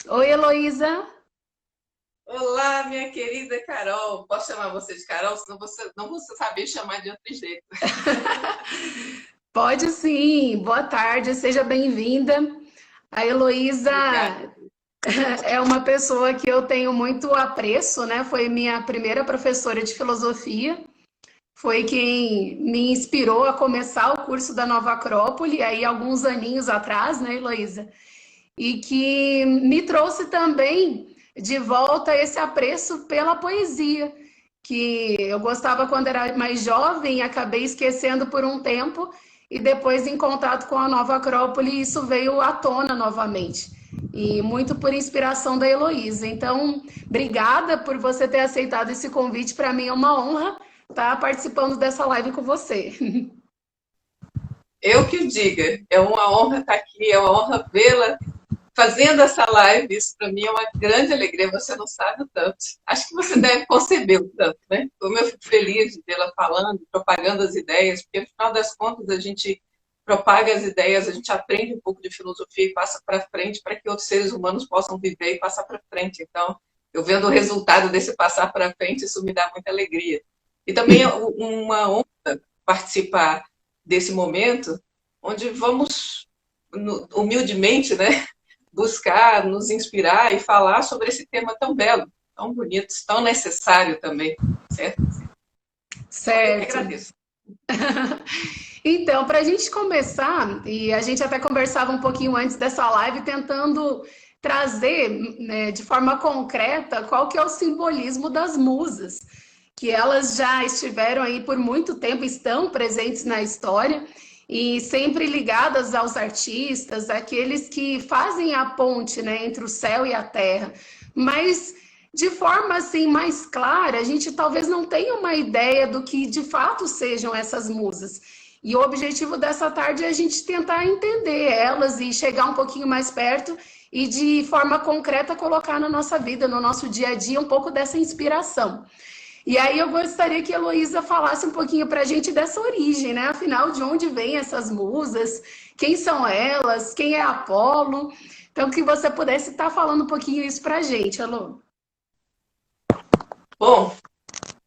Oi, Heloísa. Olá, minha querida Carol. Posso chamar você de Carol? Senão você não vou saber chamar de outro jeito. Pode sim. Boa tarde, seja bem-vinda. A Heloísa Obrigada. é uma pessoa que eu tenho muito apreço, né? Foi minha primeira professora de filosofia. Foi quem me inspirou a começar o curso da Nova Acrópole, aí alguns aninhos atrás, né, Heloísa? E que me trouxe também de volta esse apreço pela poesia, que eu gostava quando era mais jovem, acabei esquecendo por um tempo, e depois, em contato com a Nova Acrópole, isso veio à tona novamente. E muito por inspiração da Heloísa. Então, obrigada por você ter aceitado esse convite. Para mim é uma honra estar participando dessa live com você. Eu que o diga, é uma honra estar aqui, é uma honra vê-la fazendo essa live. Isso para mim é uma grande alegria, você não sabe o tanto. Acho que você deve conceber o tanto, né? Como eu fico feliz de vê-la falando, propagando as ideias, porque no final das contas a gente propaga as ideias, a gente aprende um pouco de filosofia e passa para frente para que outros seres humanos possam viver e passar para frente. Então, eu vendo o resultado desse passar para frente, isso me dá muita alegria. E também é uma honra participar desse momento, onde vamos humildemente, né, buscar nos inspirar e falar sobre esse tema tão belo, tão bonito, tão necessário também, certo? Então, eu que Certo. agradeço. Então, para a gente começar, e a gente até conversava um pouquinho antes dessa live, tentando trazer, né, de forma concreta qual que é o simbolismo das musas, que elas já estiveram aí por muito tempo, estão presentes na história e sempre ligadas aos artistas, aqueles que fazem a ponte, né, entre o céu e a terra. Mas de forma assim mais clara, a gente talvez não tenha uma ideia do que de fato sejam essas musas. E o objetivo dessa tarde é a gente tentar entender elas e chegar um pouquinho mais perto e de forma concreta colocar na nossa vida, no nosso dia a dia, um pouco dessa inspiração. E aí eu gostaria que a Heloísa falasse um pouquinho para a gente dessa origem, né? Afinal, de onde vêm essas musas? Quem são elas? Quem é Apolo? Então, que você pudesse estar falando um pouquinho isso para a gente, Alô. Bom,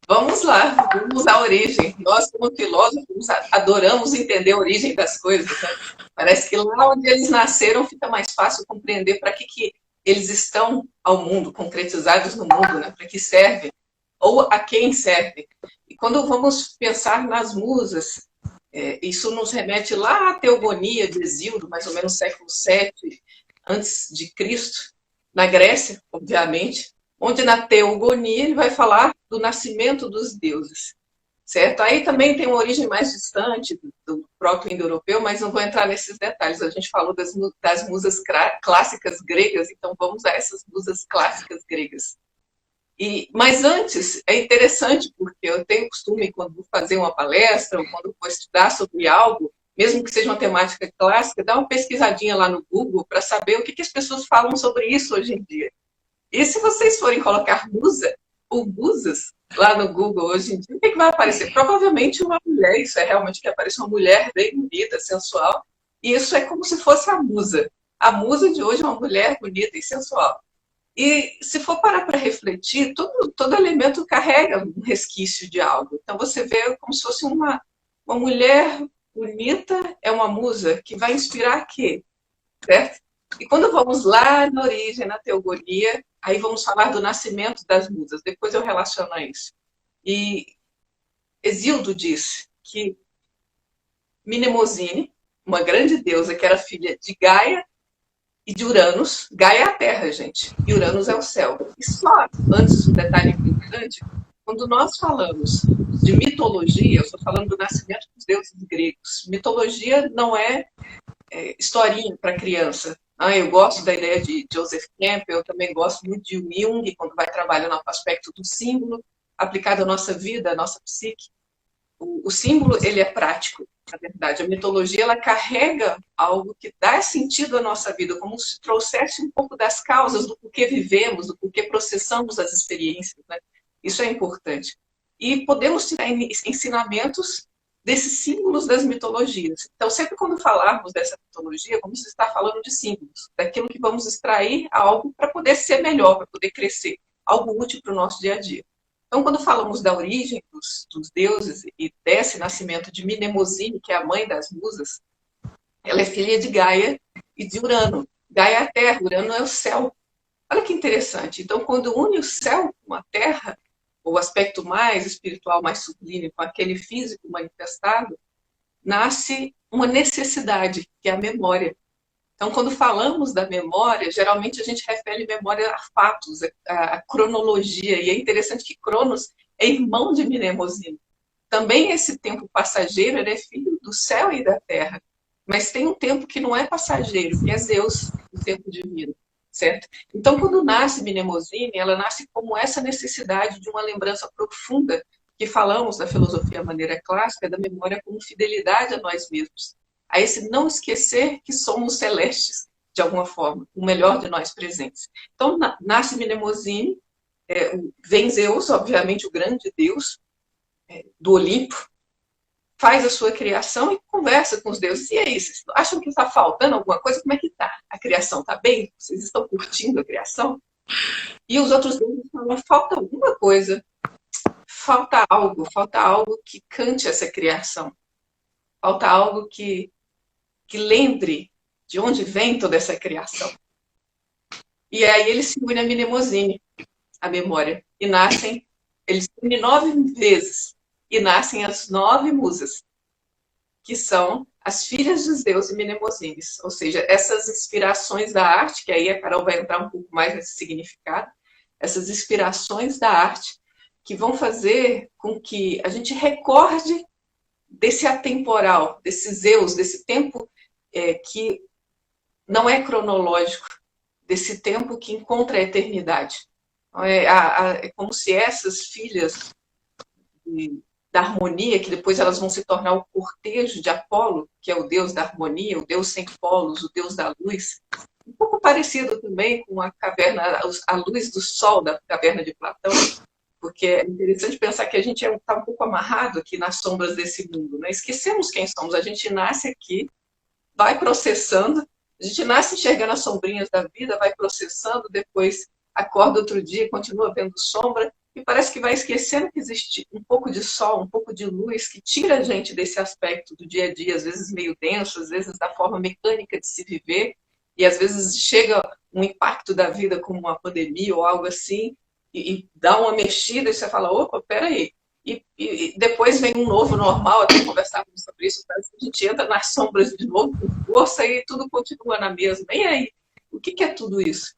vamos lá, vamos à origem. Nós, como filósofos, adoramos entender a origem das coisas, né? Parece que lá onde eles nasceram fica mais fácil compreender para que eles estão ao mundo, concretizados no mundo, né? Para que servem, ou a quem servem. E quando vamos pensar nas musas, isso nos remete lá à teogonia de Hesíodo, mais ou menos século VII antes de Cristo, na Grécia, obviamente, onde na teogonia ele vai falar do nascimento dos deuses, certo? Aí também tem uma origem mais distante do proto-indo-europeu, mas não vou entrar nesses detalhes. A gente falou das musas clássicas gregas, então vamos a essas musas clássicas gregas. Mas antes, é interessante, porque eu tenho costume, quando vou fazer uma palestra ou quando vou estudar sobre algo, mesmo que seja uma temática clássica, dar uma pesquisadinha lá no Google para saber o que as pessoas falam sobre isso hoje em dia. E se vocês forem colocar musa ou musas lá no Google hoje em dia, o que vai aparecer? Provavelmente uma mulher, isso é realmente que aparece uma mulher bem bonita, sensual, e isso é como se fosse a musa. A musa de hoje é uma mulher bonita e sensual. E se for parar para refletir, todo elemento carrega um resquício de algo. Então você vê como se fosse uma mulher bonita, é uma musa que vai inspirar quê? Certo? E quando vamos lá na origem, na teogonia, aí vamos falar do nascimento das musas. Depois eu relaciono a isso. E Hesíodo diz que Mnemosine, uma grande deusa que era filha de Gaia e de Uranus. Gaia é a Terra, gente, e Uranus é o céu. E só antes, um detalhe importante, quando nós falamos de mitologia, eu estou falando do nascimento dos deuses gregos. Mitologia não historinha para criança. Eu gosto da ideia de Joseph Campbell, eu também gosto muito de Jung, quando vai trabalhando o aspecto do símbolo aplicado à nossa vida, à nossa psique. O símbolo, ele é prático, na verdade. A mitologia, ela carrega algo que dá sentido à nossa vida, como se trouxesse um pouco das causas do porquê vivemos, do porquê processamos as experiências, né? Isso é importante. E podemos tirar ensinamentos desses símbolos das mitologias. Então, sempre quando falarmos dessa mitologia, vamos estar falando de símbolos, daquilo que vamos extrair algo para poder ser melhor, para poder crescer, algo útil para o nosso dia a dia. Então, quando falamos da origem dos deuses e desse nascimento de Mnemosine, que é a mãe das musas, ela é filha de Gaia e de Urano. Gaia é a terra, Urano é o céu. Olha que interessante. Então, quando une o céu com a terra, o aspecto mais espiritual, mais sublime, com aquele físico manifestado, nasce uma necessidade, que é a memória. Então, quando falamos da memória, geralmente a gente refere memória a fatos, a cronologia. E é interessante que Cronos é irmão de Mnemosine. Também esse tempo passageiro, ele é filho do céu e da terra. Mas tem um tempo que não é passageiro, que é Zeus, o tempo divino. Certo? Então, quando nasce Mnemosine, ela nasce como essa necessidade de uma lembrança profunda, que falamos da filosofia maneira clássica, da memória como fidelidade a nós mesmos. A esse não esquecer que somos celestes, de alguma forma, o melhor de nós presentes. Então, nasce Mnemosine, vem Zeus, obviamente o grande deus do Olimpo, faz a sua criação e conversa com os deuses. E aí, vocês acham que está faltando alguma coisa? Como é que está? A criação está bem? Vocês estão curtindo a criação? E os outros deuses falam, falta alguma coisa. Falta algo que cante essa criação. Falta algo que lembre de onde vem toda essa criação. E aí eles se unem a Mnemosine, a memória, e nascem, eles se unem 9 vezes, e nascem as 9 musas, que são as filhas de Zeus e Mnemosine. Ou seja, essas inspirações da arte, que aí a Carol vai entrar um pouco mais nesse significado, essas inspirações da arte, que vão fazer com que a gente recorde desse atemporal, desse Zeus, desse tempo que não é cronológico, desse tempo que encontra a eternidade. Então, é como se essas filhas da harmonia, que depois elas vão se tornar o cortejo de Apolo, que é o deus da harmonia, o deus sem polos, o deus da luz. Um pouco parecido também com a caverna, a luz do sol da caverna de Platão, porque é interessante pensar que a gente está um pouco amarrado aqui nas sombras desse mundo, né? Esquecemos quem somos, a gente nasce aqui, vai processando, a gente nasce enxergando as sombrinhas da vida, vai processando, depois acorda outro dia, continua vendo sombra, e parece que vai esquecendo que existe um pouco de sol, um pouco de luz, que tira a gente desse aspecto do dia a dia, às vezes meio denso, às vezes da forma mecânica de se viver, e às vezes chega um impacto da vida como uma pandemia ou algo assim, e dá uma mexida e você fala, opa, peraí. E depois vem um novo normal, até conversávamos sobre isso, parece que a gente entra nas sombras de novo com força e tudo continua na mesma. E aí, o que é tudo isso?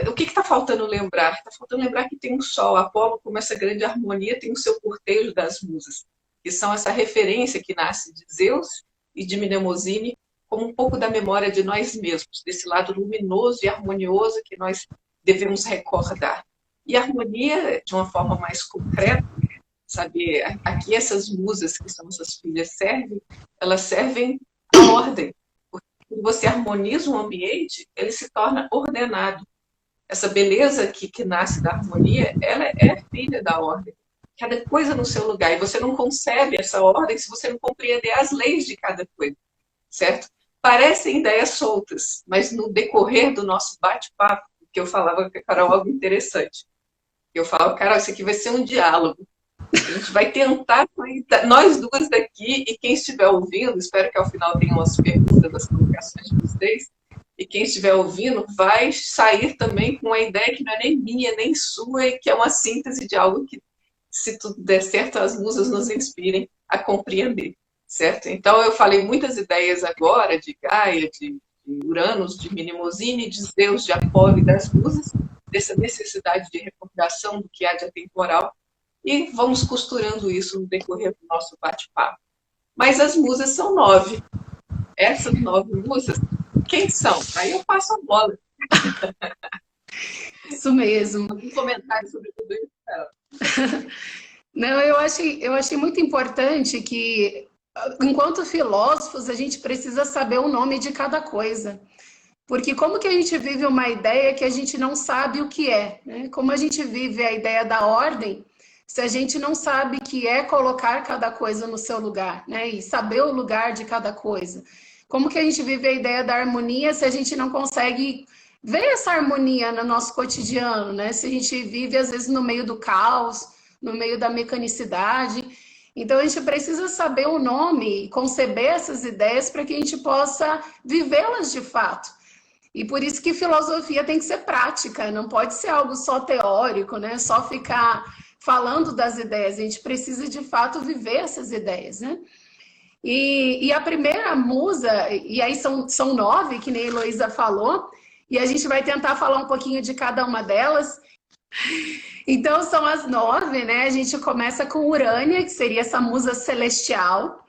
O que está faltando lembrar? Está faltando lembrar que tem um sol. Apolo, como essa grande harmonia, tem o seu cortejo das musas, que são essa referência que nasce de Zeus e de Mnemosine, como um pouco da memória de nós mesmos, desse lado luminoso e harmonioso que nós devemos recordar. E a harmonia, de uma forma mais concreta, sabe, aqui essas musas, que são essas filhas, elas servem à ordem. Porque quando você harmoniza um ambiente, ele se torna ordenado. Essa beleza que nasce da harmonia, ela é filha da ordem. Cada coisa no seu lugar. E você não concebe essa ordem se você não compreender as leis de cada coisa. Certo? Parecem ideias soltas, mas no decorrer do nosso bate-papo, que eu falava com a Carol algo interessante. Eu falava, Carol, isso aqui vai ser um diálogo. A gente vai tentar, nós duas daqui, e quem estiver ouvindo, espero que ao final tenham as perguntas, as colocações de vocês, e quem estiver ouvindo vai sair também com uma ideia que não é nem minha, nem sua, e que é uma síntese de algo que, se tudo der certo, as musas nos inspirem a compreender, certo? Então, eu falei muitas ideias agora de Gaia, de Uranus, de Mnemosine, de Zeus, de Apolo e das musas, dessa necessidade de recordação do que há de atemporal, e vamos costurando isso no decorrer do nosso bate-papo. Mas as musas são 9. Essas 9 musas, quem são? Aí eu passo a bola. Isso mesmo. Um comentário sobre tudo isso. Não, eu achei muito importante que, enquanto filósofos, a gente precisa saber o nome de cada coisa. Porque como que a gente vive uma ideia que a gente não sabe o que é, né? Como a gente vive a ideia da ordem, se a gente não sabe que é colocar cada coisa no seu lugar, né? E saber o lugar de cada coisa. Como que a gente vive a ideia da harmonia se a gente não consegue ver essa harmonia no nosso cotidiano, né? Se a gente vive, às vezes, no meio do caos, no meio da mecanicidade. Então, a gente precisa saber o nome e conceber essas ideias para que a gente possa vivê-las de fato. E por isso que filosofia tem que ser prática, não pode ser algo só teórico, né? Só ficar falando das ideias. A gente precisa, de fato, viver essas ideias, né? E a primeira musa, e aí são 9, que nem a Heloísa falou, e a gente vai tentar falar um pouquinho de cada uma delas. Então, são as 9, né? A gente começa com Urânia, que seria essa musa celestial.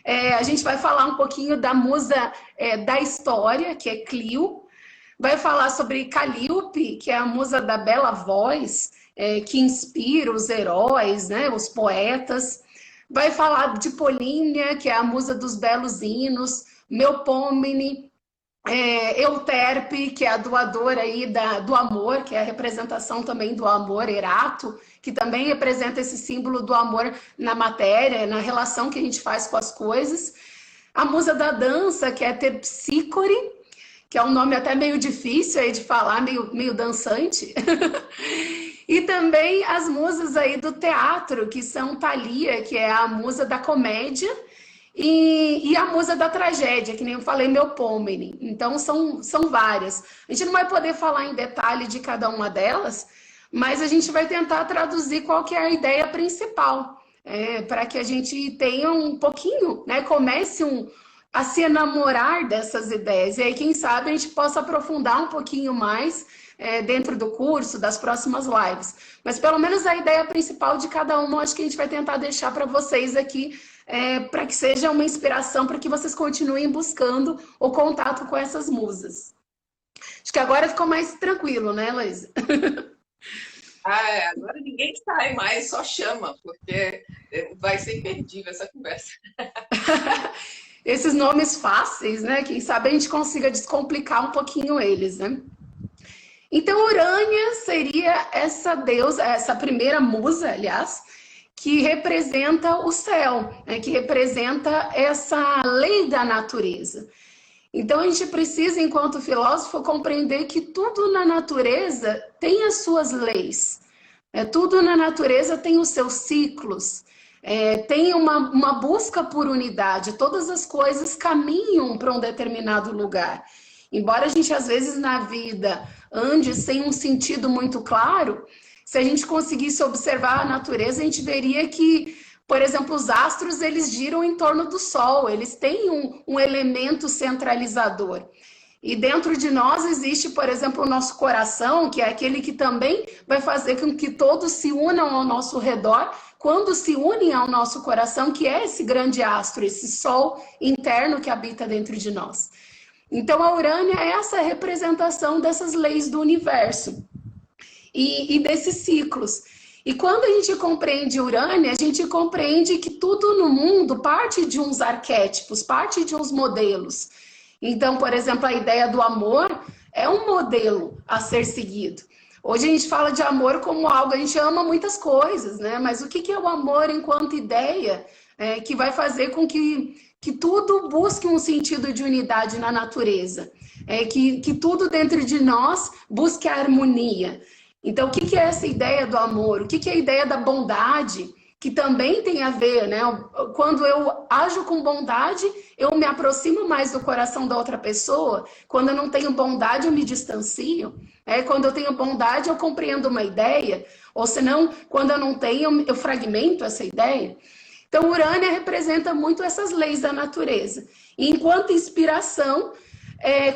A gente vai falar um pouquinho da musa da história, que é Clio. Vai falar sobre Calíope, que é a musa da bela voz, que inspira os heróis, né? Os poetas. Vai falar de Polínia, que é a musa dos belos hinos. Melpomene, Euterpe, que é a doadora aí do amor, que é a representação também do amor, Erato, que também representa esse símbolo do amor na matéria, na relação que a gente faz com as coisas. A musa da dança, que é Terpsícore, que é um nome até meio difícil aí de falar, meio dançante. E também as musas aí do teatro, que são Thalia, que é a musa da comédia, e a musa da tragédia, que nem eu falei, Melpomene. Então, são várias. A gente não vai poder falar em detalhe de cada uma delas, mas a gente vai tentar traduzir qual que é a ideia principal, para que a gente tenha um pouquinho, né, comece a se enamorar dessas ideias. E aí, quem sabe, a gente possa aprofundar um pouquinho mais dentro do curso, das próximas lives. Mas, pelo menos, a ideia principal de cada uma, acho que a gente vai tentar deixar para vocês aqui, para que seja uma inspiração, para que vocês continuem buscando o contato com essas musas. Acho que agora ficou mais tranquilo, né, Luísa? Agora ninguém sai mais, só chama, porque vai ser imperdível essa conversa. Esses nomes fáceis, né? Quem sabe a gente consiga descomplicar um pouquinho eles, né? Então, Urânia seria essa deusa, essa primeira musa, aliás, que representa o céu, né? Que representa essa lei da natureza. Então, a gente precisa, enquanto filósofo, compreender que tudo na natureza tem as suas leis. Tudo na natureza tem os seus ciclos. Tem uma busca por unidade. Todas as coisas caminham para um determinado lugar. Embora a gente, às vezes, na vida ande sem um sentido muito claro, se a gente conseguisse observar a natureza, a gente veria que, por exemplo, os astros, eles giram em torno do Sol, eles têm um elemento centralizador. E dentro de nós existe, por exemplo, o nosso coração, que é aquele que também vai fazer com que todos se unam ao nosso redor, quando se unem ao nosso coração, que é esse grande astro, esse Sol interno que habita dentro de nós. Então, a Urânia é essa representação dessas leis do universo e desses ciclos. E quando a gente compreende Urânia, a gente compreende que tudo no mundo parte de uns arquétipos, parte de uns modelos. Então, por exemplo, a ideia do amor é um modelo a ser seguido. Hoje a gente fala de amor como algo, a gente ama muitas coisas, né? Mas o que é o amor enquanto ideia que vai fazer com que tudo busque um sentido de unidade na natureza? Que tudo dentro de nós busque a harmonia. Então, o que é essa ideia do amor? O que é a ideia da bondade? Que também tem a ver, né? Quando eu ajo com bondade, eu me aproximo mais do coração da outra pessoa. Quando eu não tenho bondade, eu me distancio. Quando eu tenho bondade, eu compreendo uma ideia. Ou senão, quando eu não tenho, eu fragmento essa ideia. Então, Urânia representa muito essas leis da natureza. E enquanto inspiração,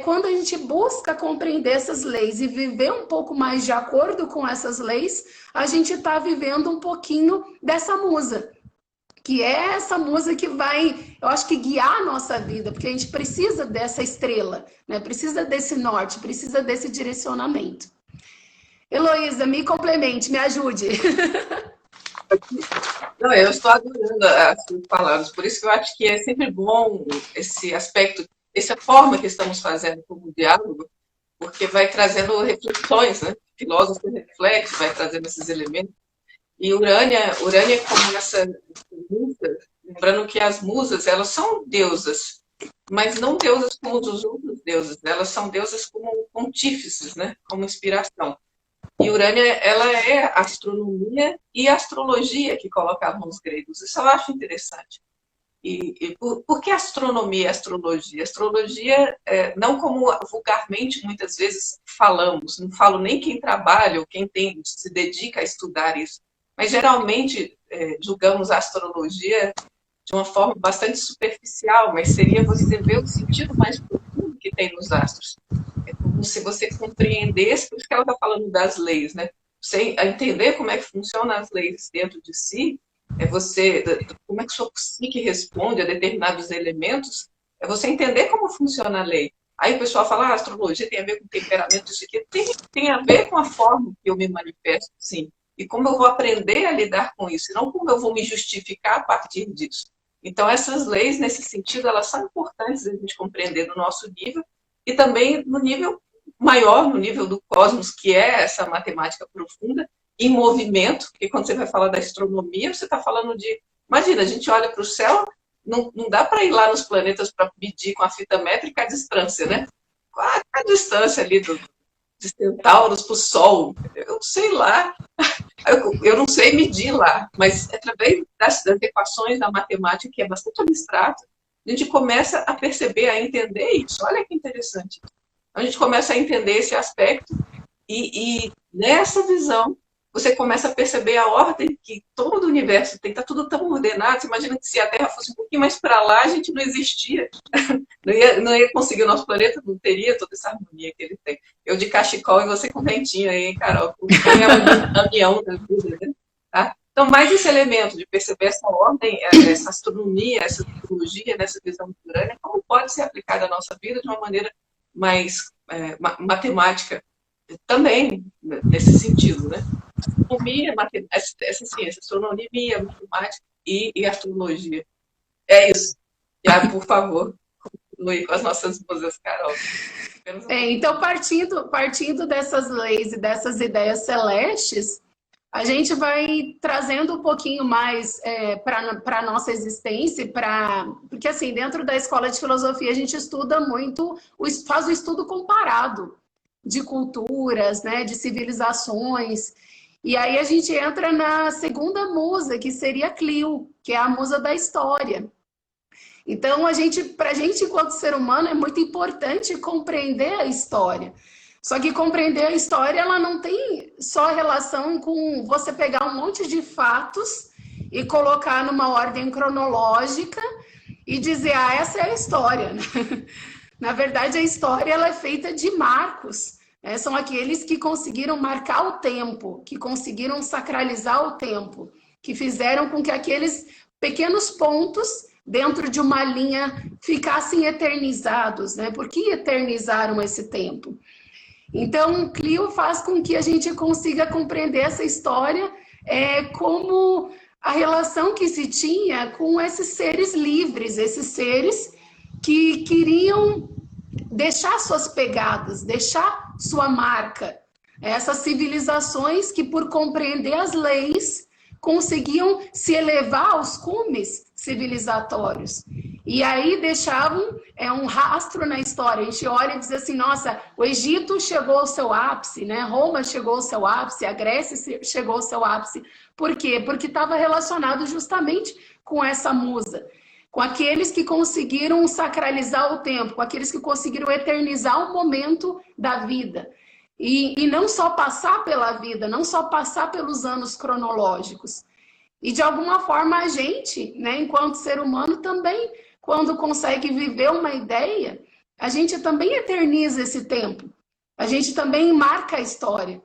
quando a gente busca compreender essas leis e viver um pouco mais de acordo com essas leis, a gente está vivendo um pouquinho dessa musa, que é essa musa que vai, eu acho que guiar a nossa vida, porque a gente precisa dessa estrela, né? Precisa desse norte, precisa desse direcionamento. Heloísa, me complemente, me ajude. Não, eu estou adorando as suas palavras, por isso que eu acho que é sempre bom esse aspecto, essa forma que estamos fazendo como diálogo, porque vai trazendo reflexões, né? O filósofo reflete, vai trazendo esses elementos. E Urânia como essa musa, lembrando que as musas, elas são deusas, mas não deusas como os outros deuses, elas são deusas como pontífices, né? Como inspiração. E Urânia, ela é astronomia e astrologia que colocavam os gregos. Isso eu acho interessante. Por que astronomia e astrologia? Astrologia, não como vulgarmente muitas vezes falamos, não falo nem quem trabalha ou quem se dedica a estudar isso, mas geralmente julgamos a astrologia de uma forma bastante superficial, mas seria você ver o sentido mais profundo que tem nos astros. É como se você compreendesse, por isso que ela está falando das leis, né? Você entender como é que funcionam as leis dentro de si, como é que sua psique responde a determinados elementos, é você entender como funciona a lei. Aí o pessoal fala, a astrologia tem a ver com o temperamento, isso aqui. Tem a ver com a forma que eu me manifesto, sim. E como eu vou aprender a lidar com isso, e não como eu vou me justificar a partir disso. Então, essas leis, nesse sentido, elas são importantes a gente compreender no nosso nível, e também no nível maior, no nível do cosmos, que é essa matemática profunda, em movimento, porque quando você vai falar da astronomia, você está falando de... Imagina, a gente olha para o céu, não dá para ir lá nos planetas para medir com a fita métrica a distância, né? Qual a distância ali de Centauros para o Sol? Eu sei lá, eu não sei medir lá, mas através das equações da matemática, que é bastante abstrata, a gente começa a perceber, a entender isso. Olha que interessante. A gente começa a entender esse aspecto e nessa visão você começa a perceber a ordem que todo o universo tem, está tudo tão ordenado. Você imagina que se a Terra fosse um pouquinho mais para lá, a gente não existia. Não ia conseguir o nosso planeta, não teria toda essa harmonia que ele tem. Eu de cachecol e você com ventinho aí, Carol, com a união da vida, né? Tá? Então, mais esse elemento de perceber essa ordem, essa astronomia, essa tecnologia, nessa visão de Urânia, como pode ser aplicada à nossa vida de uma maneira mais matemática, também nesse sentido, né? Astronomia, essa ciência, astronomia, matemática e astrologia. É isso. Já, por favor, continue com as nossas musas, Carol. Então, partindo dessas leis e dessas ideias celestes, a gente vai trazendo um pouquinho mais para a nossa existência, porque assim, dentro da escola de filosofia a gente estuda muito, faz o estudo comparado de culturas, né, de civilizações, e aí a gente entra na segunda musa, que seria Clio, que é a musa da história. Então, para a gente, enquanto ser humano, é muito importante compreender a história. Só que compreender a história, ela não tem só relação com você pegar um monte de fatos e colocar numa ordem cronológica e dizer, essa é a história. Na verdade, a história ela é feita de marcos. São aqueles que conseguiram marcar o tempo, que conseguiram sacralizar o tempo, que fizeram com que aqueles pequenos pontos dentro de uma linha ficassem eternizados, né? Por que eternizaram esse tempo? Então, Clio faz com que a gente consiga compreender essa história como a relação que se tinha com esses seres livres, esses seres que queriam deixar suas pegadas, deixar sua marca. Essas civilizações que, por compreender as leis, conseguiam se elevar aos cumes civilizatórios. E aí deixavam um rastro na história. A gente olha e diz assim, nossa, o Egito chegou ao seu ápice, né? Roma chegou ao seu ápice, a Grécia chegou ao seu ápice. Por quê? Porque estava relacionado justamente com essa musa, com aqueles que conseguiram sacralizar o tempo, com aqueles que conseguiram eternizar o momento da vida. E não só passar pela vida, não só passar pelos anos cronológicos. E de alguma forma a gente, né, enquanto ser humano também, quando consegue viver uma ideia, a gente também eterniza esse tempo. A gente também marca a história.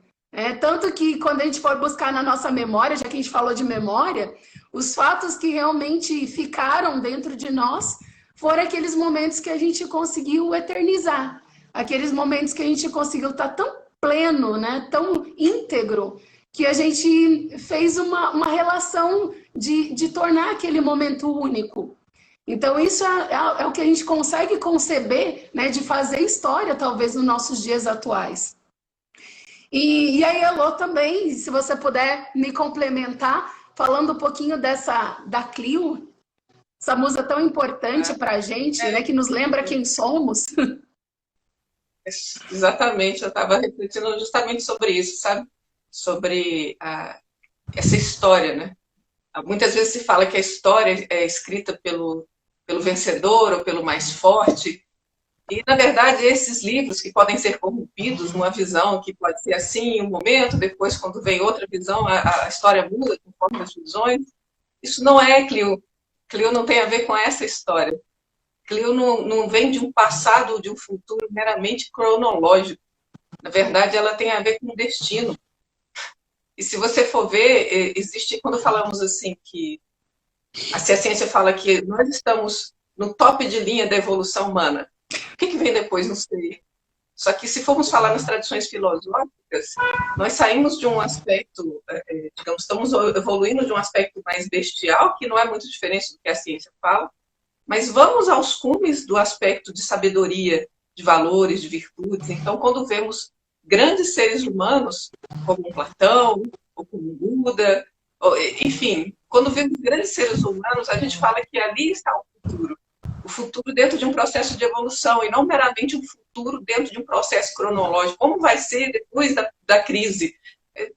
Tanto que quando a gente for buscar na nossa memória, já que a gente falou de memória, os fatos que realmente ficaram dentro de nós foram aqueles momentos que a gente conseguiu eternizar. Aqueles momentos que a gente conseguiu estar tão pleno, né, tão íntegro, que a gente fez uma relação de tornar aquele momento único. Então, isso é o que a gente consegue conceber, né, de fazer história, talvez, nos nossos dias atuais. E aí, Elô, também, se você puder me complementar, falando um pouquinho da Clio, essa música tão importante Tá? para a gente, né, É, que nos lembra quem somos. exatamente, eu estava refletindo justamente sobre isso, sabe? Sobre essa história, né? Muitas vezes se fala que a história é escrita pelo vencedor ou pelo mais forte, e, na verdade, esses livros que podem ser corrompidos numa visão que pode ser assim em um momento, depois, quando vem outra visão, a história muda conforme as visões. Isso não é Clio. Clio não tem a ver com essa história. Clio não vem de um passado ou de um futuro meramente cronológico. Na verdade, ela tem a ver com o destino. E se você for ver, existe, quando falamos assim, que se a ciência fala que nós estamos no top de linha da evolução humana, o que vem depois? Não sei. Só que se formos falar nas tradições filosóficas, nós saímos de um aspecto, digamos, estamos evoluindo de um aspecto mais bestial, que não é muito diferente do que a ciência fala, mas vamos aos cumes do aspecto de sabedoria, de valores, de virtudes. Então, quando vemos grandes seres humanos, como Platão, ou como Buda, enfim, quando vemos grandes seres humanos, a gente fala que ali está o futuro. O futuro dentro de um processo de evolução, e não meramente um futuro dentro de um processo cronológico. Como vai ser depois da crise?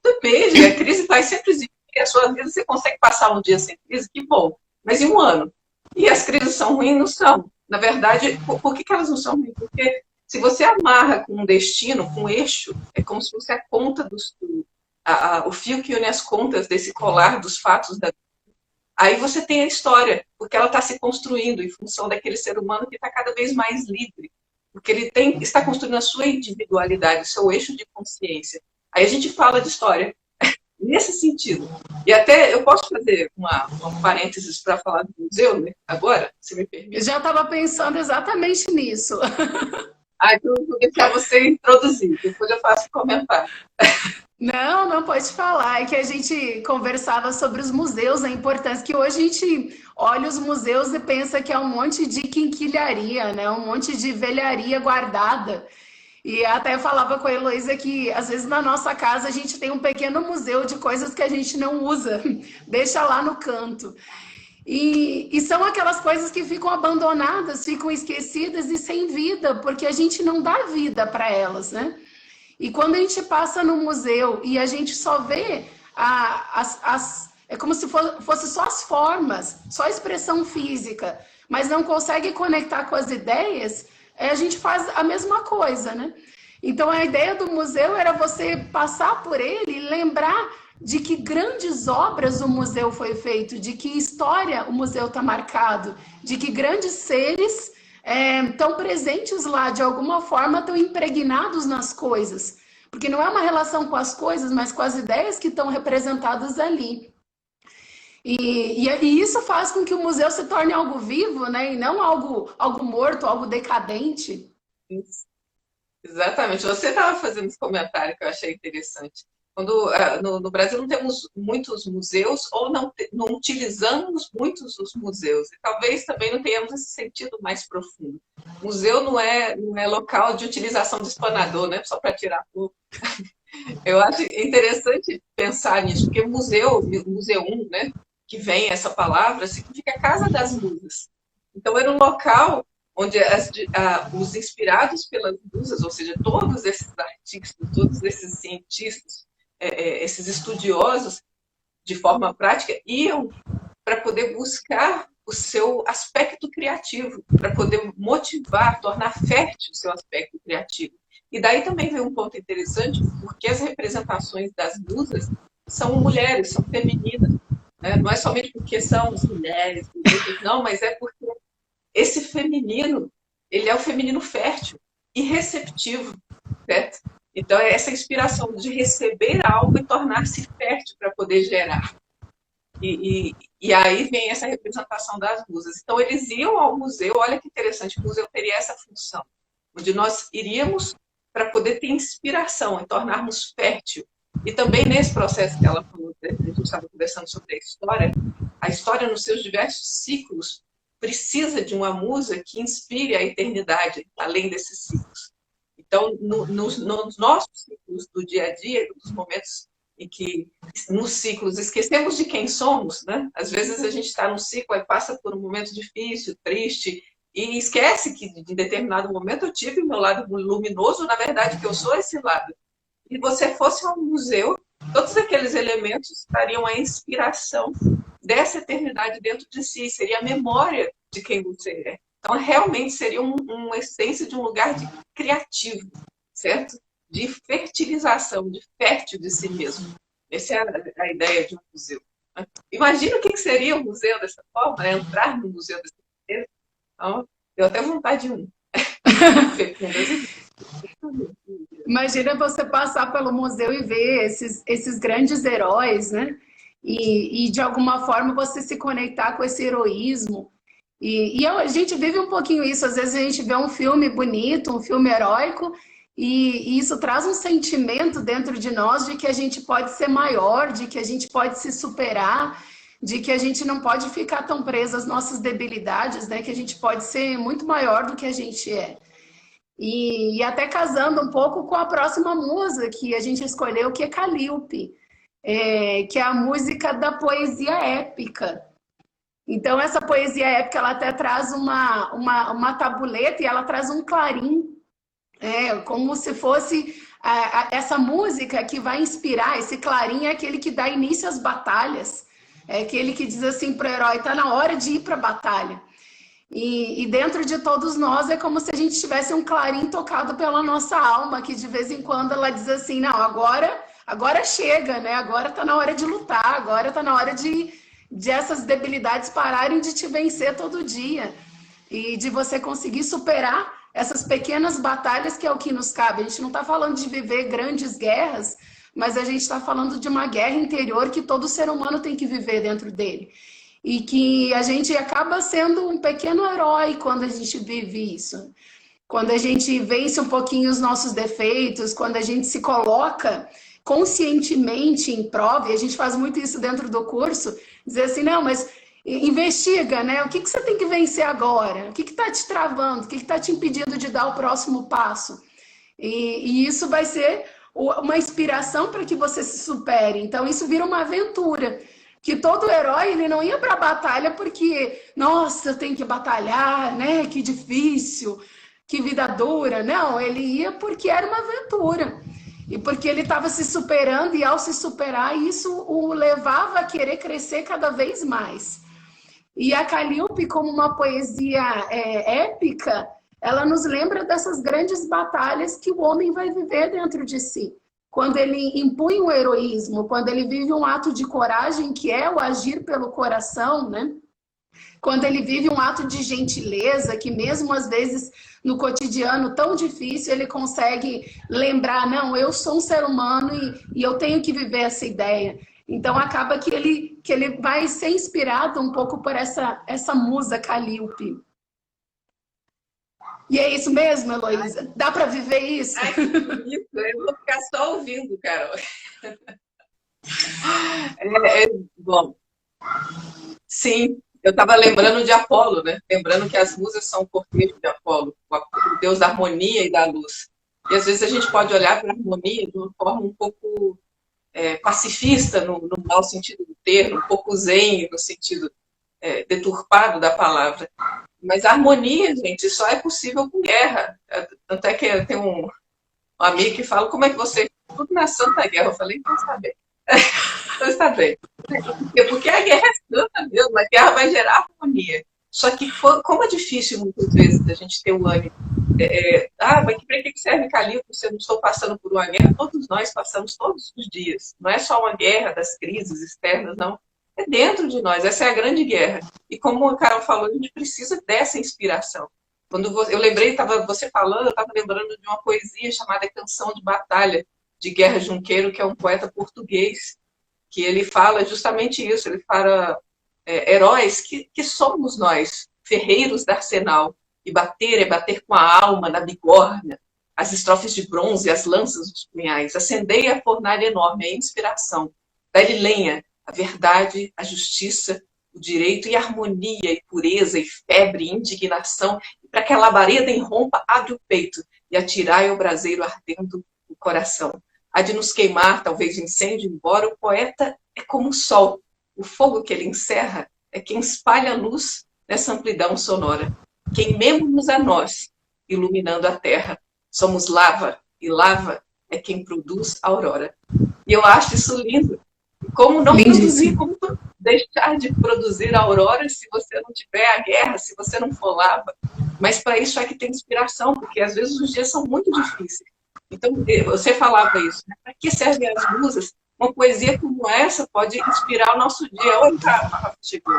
Depende, a crise vai sempre existir. A sua vida, você consegue passar um dia sem crise, que bom. Mas em um ano? E as crises são ruins? Não são. Na verdade, por que elas não são ruins? Porque se você amarra com um destino, com um eixo, é como se fosse a conta o fio que une as contas desse colar dos fatos da. Aí você tem a história, porque ela está se construindo em função daquele ser humano que está cada vez mais livre, porque ele está construindo a sua individualidade, o seu eixo de consciência. Aí a gente fala de história nesse sentido. E até eu posso fazer uma parênteses para falar do museu, né? Agora, se me permite. Eu já estava pensando exatamente nisso. Então eu vou deixar você introduzir, depois eu faço comentário. Não, não pode falar. É que a gente conversava sobre os museus, a importância que hoje a gente olha os museus e pensa que é um monte de quinquilharia, né? Um monte de velharia guardada. E até falava com a Heloísa que às vezes na nossa casa a gente tem um pequeno museu de coisas que a gente não usa, deixa lá no canto. E são aquelas coisas que ficam abandonadas, ficam esquecidas e sem vida, porque a gente não dá vida para elas, né? E quando a gente passa no museu e a gente só vê é como se fosse só as formas, só a expressão física, mas não consegue conectar com as ideias, a gente faz a mesma coisa, né? Então a ideia do museu era você passar por ele e lembrar de que grandes obras o museu foi feito, de que história o museu está marcado, de que grandes seres estão presentes lá, de alguma forma estão impregnados nas coisas. Porque não é uma relação com as coisas, mas com as ideias que estão representadas ali. E isso faz com que o museu se torne algo vivo, né? E não algo morto, algo decadente. Isso. Exatamente. Você estava fazendo esse comentário que eu achei interessante. Quando no Brasil não temos muitos museus ou não utilizamos muitos os museus. E talvez também não tenhamos esse sentido mais profundo. Museu não é local de utilização de espanador, né? Só para tirar foto. Eu acho interessante pensar nisso, porque museum, né? Que vem essa palavra, significa Casa das Musas. Então era um local onde os inspirados pelas musas, ou seja, todos esses artistas, todos esses cientistas, esses estudiosos, de forma prática, iam para poder buscar o seu aspecto criativo, para poder motivar, tornar fértil o seu aspecto criativo. E daí também vem um ponto interessante, porque as representações das musas são mulheres, são femininas. Né? Não é somente porque são as mulheres, não, mas é porque esse feminino, ele é o feminino fértil e receptivo, certo? Então, é essa inspiração de receber algo e tornar-se fértil para poder gerar. E aí vem essa representação das musas. Então, eles iam ao museu, olha que interessante, o museu teria essa função, onde nós iríamos para poder ter inspiração e tornarmos fértil. E também nesse processo que ela falou, a gente estava conversando sobre a história nos seus diversos ciclos precisa de uma musa que inspire a eternidade, além desses ciclos. Então, nos nossos ciclos do dia a dia, nos momentos em que, nos ciclos, esquecemos de quem somos, né? Às vezes a gente está num ciclo e passa por um momento difícil, triste, e esquece que, em determinado momento, eu tive o meu lado luminoso, na verdade, que eu sou esse lado. E você fosse a um museu, todos aqueles elementos estariam a inspiração dessa eternidade dentro de si, seria a memória de quem você é. Então, realmente seria uma essência de um lugar criativo, certo? De fertilização, de fértil de si mesmo. Essa é a ideia de um museu. Imagina o que seria um museu dessa forma, né? Entrar no museu dessa maneira. Então, deu até vontade de um. Imagina você passar pelo museu e ver esses grandes heróis, né? E de alguma forma você se conectar com esse heroísmo. E a gente vive um pouquinho isso, às vezes a gente vê um filme bonito, um filme heróico, e isso traz um sentimento dentro de nós de que a gente pode ser maior, de que a gente pode se superar, de que a gente não pode ficar tão preso às nossas debilidades, né? Que a gente pode ser muito maior do que a gente é. E até casando um pouco com a próxima musa que a gente escolheu, que é Calíope, que é a música da poesia épica. Então, essa poesia épica, ela até traz uma tabuleta e ela traz um clarim, como se fosse essa música que vai inspirar. Esse clarim é aquele que dá início às batalhas, é aquele que diz assim para o herói, está na hora de ir para a batalha. E dentro de todos nós é como se a gente tivesse um clarim tocado pela nossa alma, que de vez em quando ela diz assim, não, agora chega, né? Agora está na hora de lutar, agora está na hora de essas debilidades pararem de te vencer todo dia e de você conseguir superar essas pequenas batalhas que é o que nos cabe. A gente não está falando de viver grandes guerras, mas a gente está falando de uma guerra interior que todo ser humano tem que viver dentro dele. E que a gente acaba sendo um pequeno herói quando a gente vive isso. Quando a gente vence um pouquinho os nossos defeitos, quando a gente se coloca conscientemente em prova, e a gente faz muito isso dentro do curso, dizer assim, não, mas investiga, né? O que você tem que vencer agora? O que está te travando? O que está te impedindo de dar o próximo passo? E isso vai ser uma inspiração para que você se supere. Então, isso vira uma aventura. Que todo herói, ele não ia para a batalha porque, nossa, eu tenho que batalhar, né? Que difícil, que vida dura. Não, ele ia porque era uma aventura. E porque ele estava se superando e ao se superar, isso o levava a querer crescer cada vez mais. E a Calíope, como uma poesia épica, ela nos lembra dessas grandes batalhas que o homem vai viver dentro de si. Quando ele impunha o heroísmo, quando ele vive um ato de coragem, que é o agir pelo coração, né? Quando ele vive um ato de gentileza, que mesmo às vezes no cotidiano tão difícil, ele consegue lembrar, não, eu sou um ser humano e eu tenho que viver essa ideia. Então acaba que ele vai ser inspirado um pouco por essa musa Calíope. E é isso mesmo, Heloísa? Dá para viver isso? Ai, que bonito. Eu vou ficar só ouvindo, Carol. Bom, sim, eu estava lembrando de Apolo, né? Lembrando que as musas são o cortejo de Apolo, o deus da harmonia e da luz. E às vezes a gente pode olhar para a harmonia de uma forma um pouco pacifista, no mau sentido do termo, um pouco zen, no sentido deturpado da palavra. Mas a harmonia, gente, só é possível com guerra. Tanto é que tem um amigo que fala, como é que você... Tudo na Santa Guerra. Eu falei, então está bem. Então está bem. Porque a guerra é santa mesmo, a guerra vai gerar harmonia. Só que como é difícil muitas vezes a gente ter o ânimo. Mas para que serve Calíope se eu não estou passando por uma guerra? Todos nós passamos todos os dias. Não é só uma guerra das crises externas, não. É dentro de nós, essa é a grande guerra. E como o Carol falou, a gente precisa dessa inspiração. Quando eu lembrei, você falando, eu estava lembrando de uma poesia chamada Canção de Batalha, de Guerra Junqueiro, que é um poeta português, que ele fala justamente isso, ele fala heróis que somos nós, ferreiros da arsenal, e bater é bater com a alma na bigorna, as estrofes de bronze, as lanças dos punhais, acendei a fornalha enorme, a inspiração, dá-lhe lenha, a verdade, a justiça, o direito e harmonia, e pureza, e febre, e indignação, e para que a labareda irrompa, abre o peito, e atirai o braseiro ardendo o coração. Há de nos queimar, talvez de incêndio, embora o poeta é como o sol. O fogo que ele encerra é quem espalha a luz nessa amplidão sonora. Queimemo-nos a nós, iluminando a terra. Somos lava, e lava é quem produz a aurora. E eu acho isso lindo. Como não produzir, como deixar de produzir a aurora se você não tiver a guerra, se você não for lava. Mas para isso é que tem inspiração, porque às vezes os dias são muito difíceis. Então, você falava isso, né? Para que servem as musas? Uma poesia como essa pode inspirar o nosso dia. Olha, Rafa, chegou.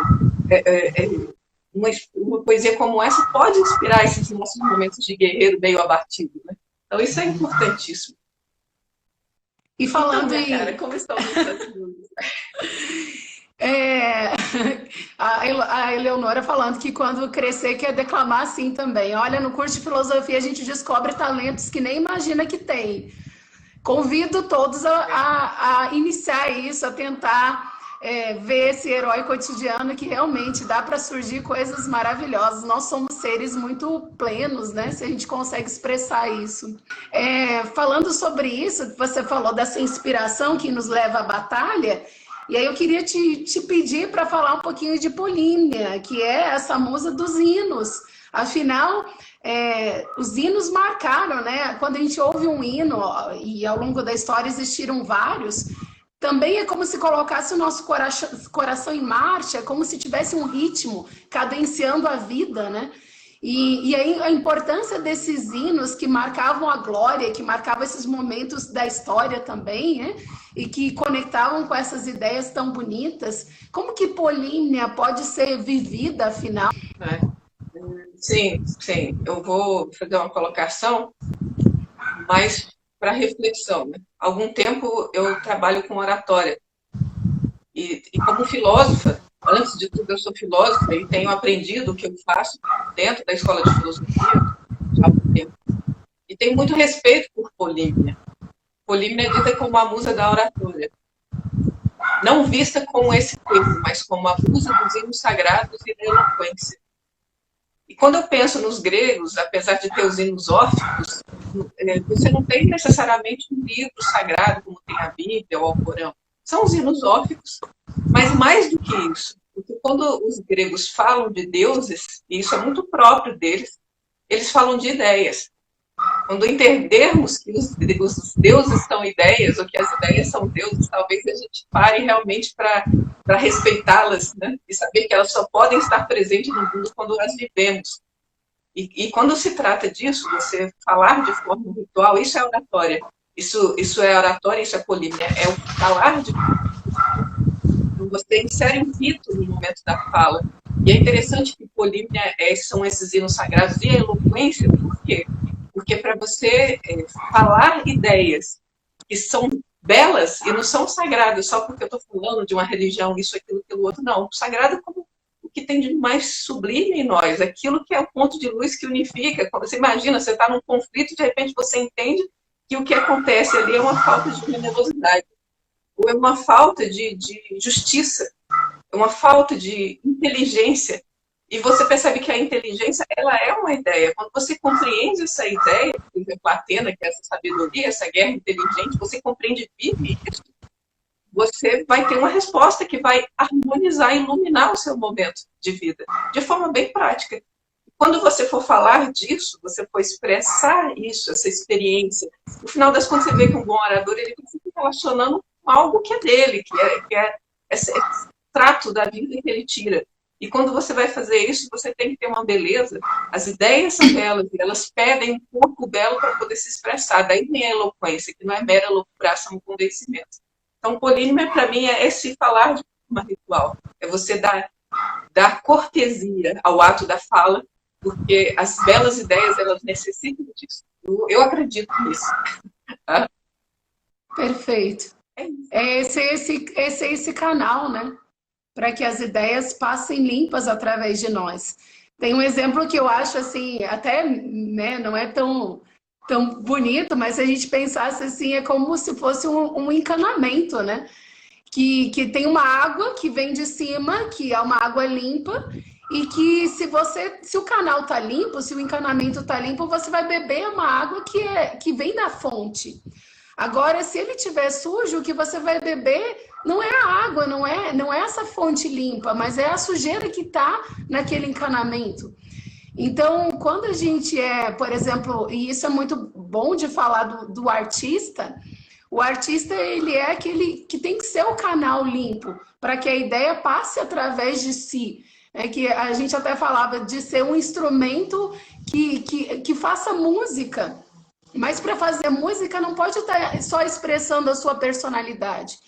Uma poesia como essa pode inspirar esses nossos momentos de guerreiro meio abatido, né? Então, isso é importantíssimo. E falando então, cara, como estão essas musas? A Eleonora falando que quando crescer quer declamar assim também. Olha, no curso de filosofia a gente descobre talentos que nem imagina que tem. Convido todos a iniciar isso, a tentar ver esse herói cotidiano que realmente dá para surgir coisas maravilhosas. Nós somos seres muito plenos, né? Se a gente consegue expressar isso. Falando sobre isso, você falou dessa inspiração que nos leva à batalha. E aí eu queria te pedir para falar um pouquinho de Polímnia, que é essa musa dos hinos. Afinal, os hinos marcaram, né? Quando a gente ouve um hino, e ao longo da história existiram vários, também é como se colocasse o nosso coração em marcha, como se tivesse um ritmo cadenciando a vida, né? E aí a importância desses hinos que marcavam a glória, que marcavam esses momentos da história também, né? E que conectavam com essas ideias tão bonitas. Como que Polímnia pode ser vivida, afinal? Sim. Eu vou fazer uma colocação mais para reflexão, né? Há algum tempo eu trabalho com oratória. E como filósofa, antes de tudo eu sou filósofa e tenho aprendido o que eu faço dentro da escola de filosofia já há algum tempo. E tenho muito respeito por Polímnia. Polímnia é dita como a musa da oratória. Não vista com esse termo, mas como a musa dos hinos sagrados e da eloquência. E quando eu penso nos gregos, apesar de ter os hinos órficos, você não tem necessariamente um livro sagrado, como tem a Bíblia ou o Corão. São os hinos órficos, mas mais do que isso. Porque quando os gregos falam de deuses, e isso é muito próprio deles, eles falam de ideias. Quando entendermos que os deuses são ideias, ou que as ideias são deuses, talvez a gente pare realmente para respeitá-las, né? E saber que elas só podem estar presentes no mundo quando as vivemos. E quando se trata disso, você falar de forma ritual, isso é oratória. Isso é oratória, isso é Polímnia. É o falar de forma. Você insere um rito no momento da fala. E é interessante que Polímnia são esses hinos sagrados e a eloquência, por quê? Porque para você falar ideias que são belas e não são sagradas só porque eu estou falando de uma religião, isso, aquilo, outro, não. O sagrado é como o que tem de mais sublime em nós, aquilo que é o ponto de luz que unifica. Quando você imagina, você está num conflito, de repente você entende que o que acontece ali é uma falta de generosidade, ou é uma falta de justiça, é uma falta de inteligência. E você percebe que a inteligência, ela é uma ideia. Quando você compreende essa ideia, por exemplo, a Atena, que é essa sabedoria, essa guerra inteligente, você compreende e vive isso, você vai ter uma resposta que vai harmonizar, iluminar o seu momento de vida, de forma bem prática. Quando você for falar disso, você for expressar isso, essa experiência, no final das contas você vê que um bom orador, ele fica relacionando com algo que é dele, que é esse trato da vida que ele tira. E quando você vai fazer isso, você tem que ter uma beleza. As ideias são belas e elas pedem um corpo belo para poder se expressar. Daí vem a eloquência, que não é mera elucubração, convencimento. Então, Polímnia, para mim, é esse falar de forma ritual. É você dar cortesia ao ato da fala, porque as belas ideias, elas necessitam disso. Eu acredito nisso. Tá? Perfeito. Esse canal, né? Para que as ideias passem limpas através de nós. Tem um exemplo que eu acho assim, até né, não é tão bonito, mas se a gente pensasse assim, é como se fosse um encanamento, né? Que tem uma água que vem de cima, que é uma água limpa, e que se o canal tá limpo, se o encanamento tá limpo, você vai beber uma água que vem da fonte. Agora, se ele tiver sujo, o que você vai beber não é a água, não é essa fonte limpa, mas é a sujeira que está naquele encanamento. Então, quando a gente por exemplo, e isso é muito bom de falar do artista, o artista, ele é aquele que tem que ser o canal limpo, para que a ideia passe através de si. É que a gente até falava de ser um instrumento que faça música. Mas para fazer música não pode estar só expressando a sua personalidade.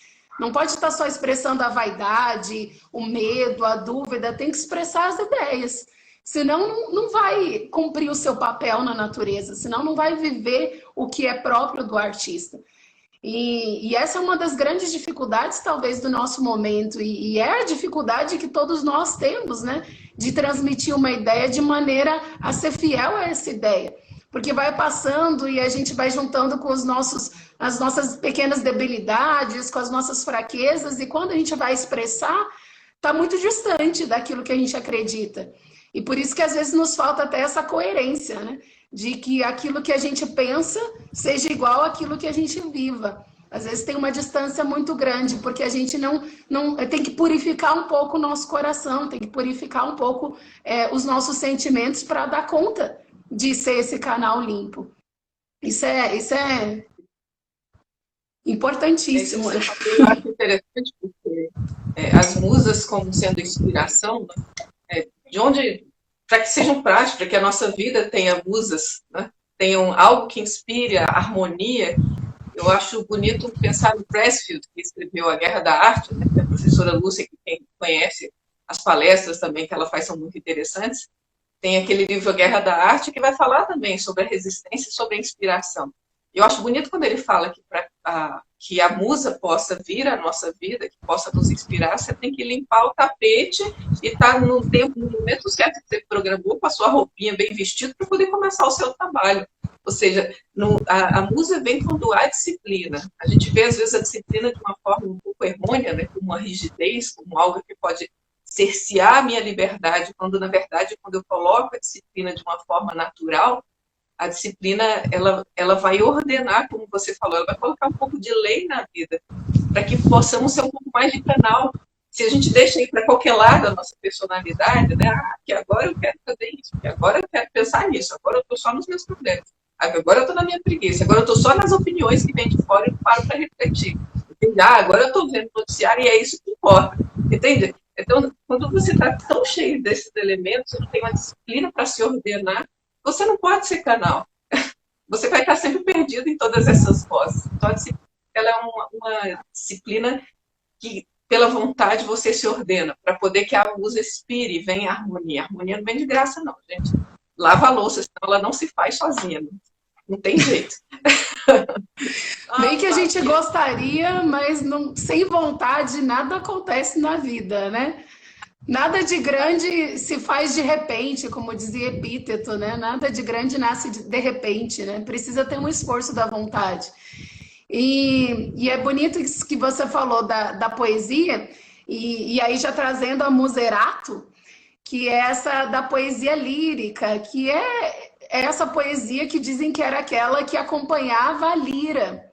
Não pode estar só expressando a vaidade, o medo, a dúvida. Tem que expressar as ideias. Senão não vai cumprir o seu papel na natureza. Senão não vai viver o que é próprio do artista. E essa é uma das grandes dificuldades, talvez, do nosso momento. E é a dificuldade que todos nós temos, né? De transmitir uma ideia de maneira a ser fiel a essa ideia. Porque vai passando e a gente vai juntando com as nossas pequenas debilidades, com as nossas fraquezas, e quando a gente vai expressar, está muito distante daquilo que a gente acredita. E por isso que às vezes nos falta até essa coerência, né? De que aquilo que a gente pensa seja igual àquilo que a gente viva. Às vezes tem uma distância muito grande, porque a gente não tem que purificar um pouco o nosso coração, tem que purificar um pouco os nossos sentimentos para dar conta de ser esse canal limpo. Isso é importantíssimo. Eu acho interessante porque as musas, como sendo inspiração, de onde, para que sejam práticas, para que a nossa vida tenha musas, né? Tenham algo que inspire a harmonia. Eu acho bonito pensar no Pressfield, que escreveu A Guerra da Arte, né? A professora Lúcia, que quem conhece, as palestras também que ela faz são muito interessantes. Tem aquele livro A Guerra da Arte, que vai falar também sobre a resistência e sobre a inspiração. Eu acho bonito quando ele fala que a musa possa vir à nossa vida, que possa nos inspirar, você tem que limpar o tapete e estar no momento certo que você programou, com a sua roupinha bem vestida, para poder começar o seu trabalho. Ou seja, a musa vem quando há disciplina. A gente vê, às vezes, a disciplina de uma forma um pouco errônea, né? Como uma rigidez, como algo que pode cercear a minha liberdade, quando, na verdade, quando eu coloco a disciplina de uma forma natural, a disciplina, ela vai ordenar, como você falou, ela vai colocar um pouco de lei na vida, para que possamos ser um pouco mais de canal. Se a gente deixa ir para qualquer lado a nossa personalidade, né? Que agora eu quero fazer isso, que agora eu quero pensar nisso, agora eu estou só nos meus problemas, agora eu estou na minha preguiça, agora eu estou só nas opiniões que vêm de fora e paro para refletir. Entende? Agora eu estou vendo o noticiário e é isso que importa. Entende? Então, quando você está tão cheio desses elementos, você não tem uma disciplina para se ordenar, você não pode ser canal. Você vai estar sempre perdido em todas essas vozes. Então, a disciplina, ela é uma disciplina que, pela vontade, você se ordena, para poder que a musa expire e venha a harmonia. A harmonia não vem de graça, não, gente. Lava a louça, senão ela não se faz sozinha. Não tem jeito. Bem que a gente gostaria, mas sem vontade nada acontece na vida, né? Nada de grande se faz de repente, como dizia Epíteto, né? Nada de grande nasce de repente, né? Precisa ter um esforço da vontade. E é bonito isso que você falou da poesia, e aí já trazendo a Muserato, que é essa da poesia lírica, que é essa poesia que dizem que era aquela que acompanhava a lira.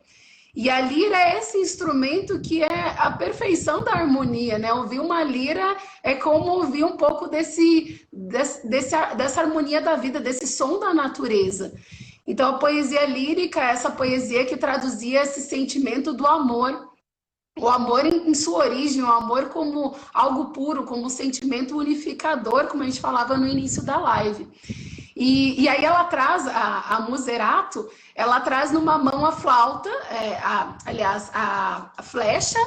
E a lira é esse instrumento que é a perfeição da harmonia, né? Ouvir uma lira é como ouvir um pouco dessa harmonia da vida, desse som da natureza. Então, a poesia lírica é essa poesia que traduzia esse sentimento do amor. O amor em sua origem, o amor como algo puro, como um sentimento unificador, como a gente falava no início da live. E aí ela traz, a Muserato, ela traz numa mão a flauta, aliás, a flecha,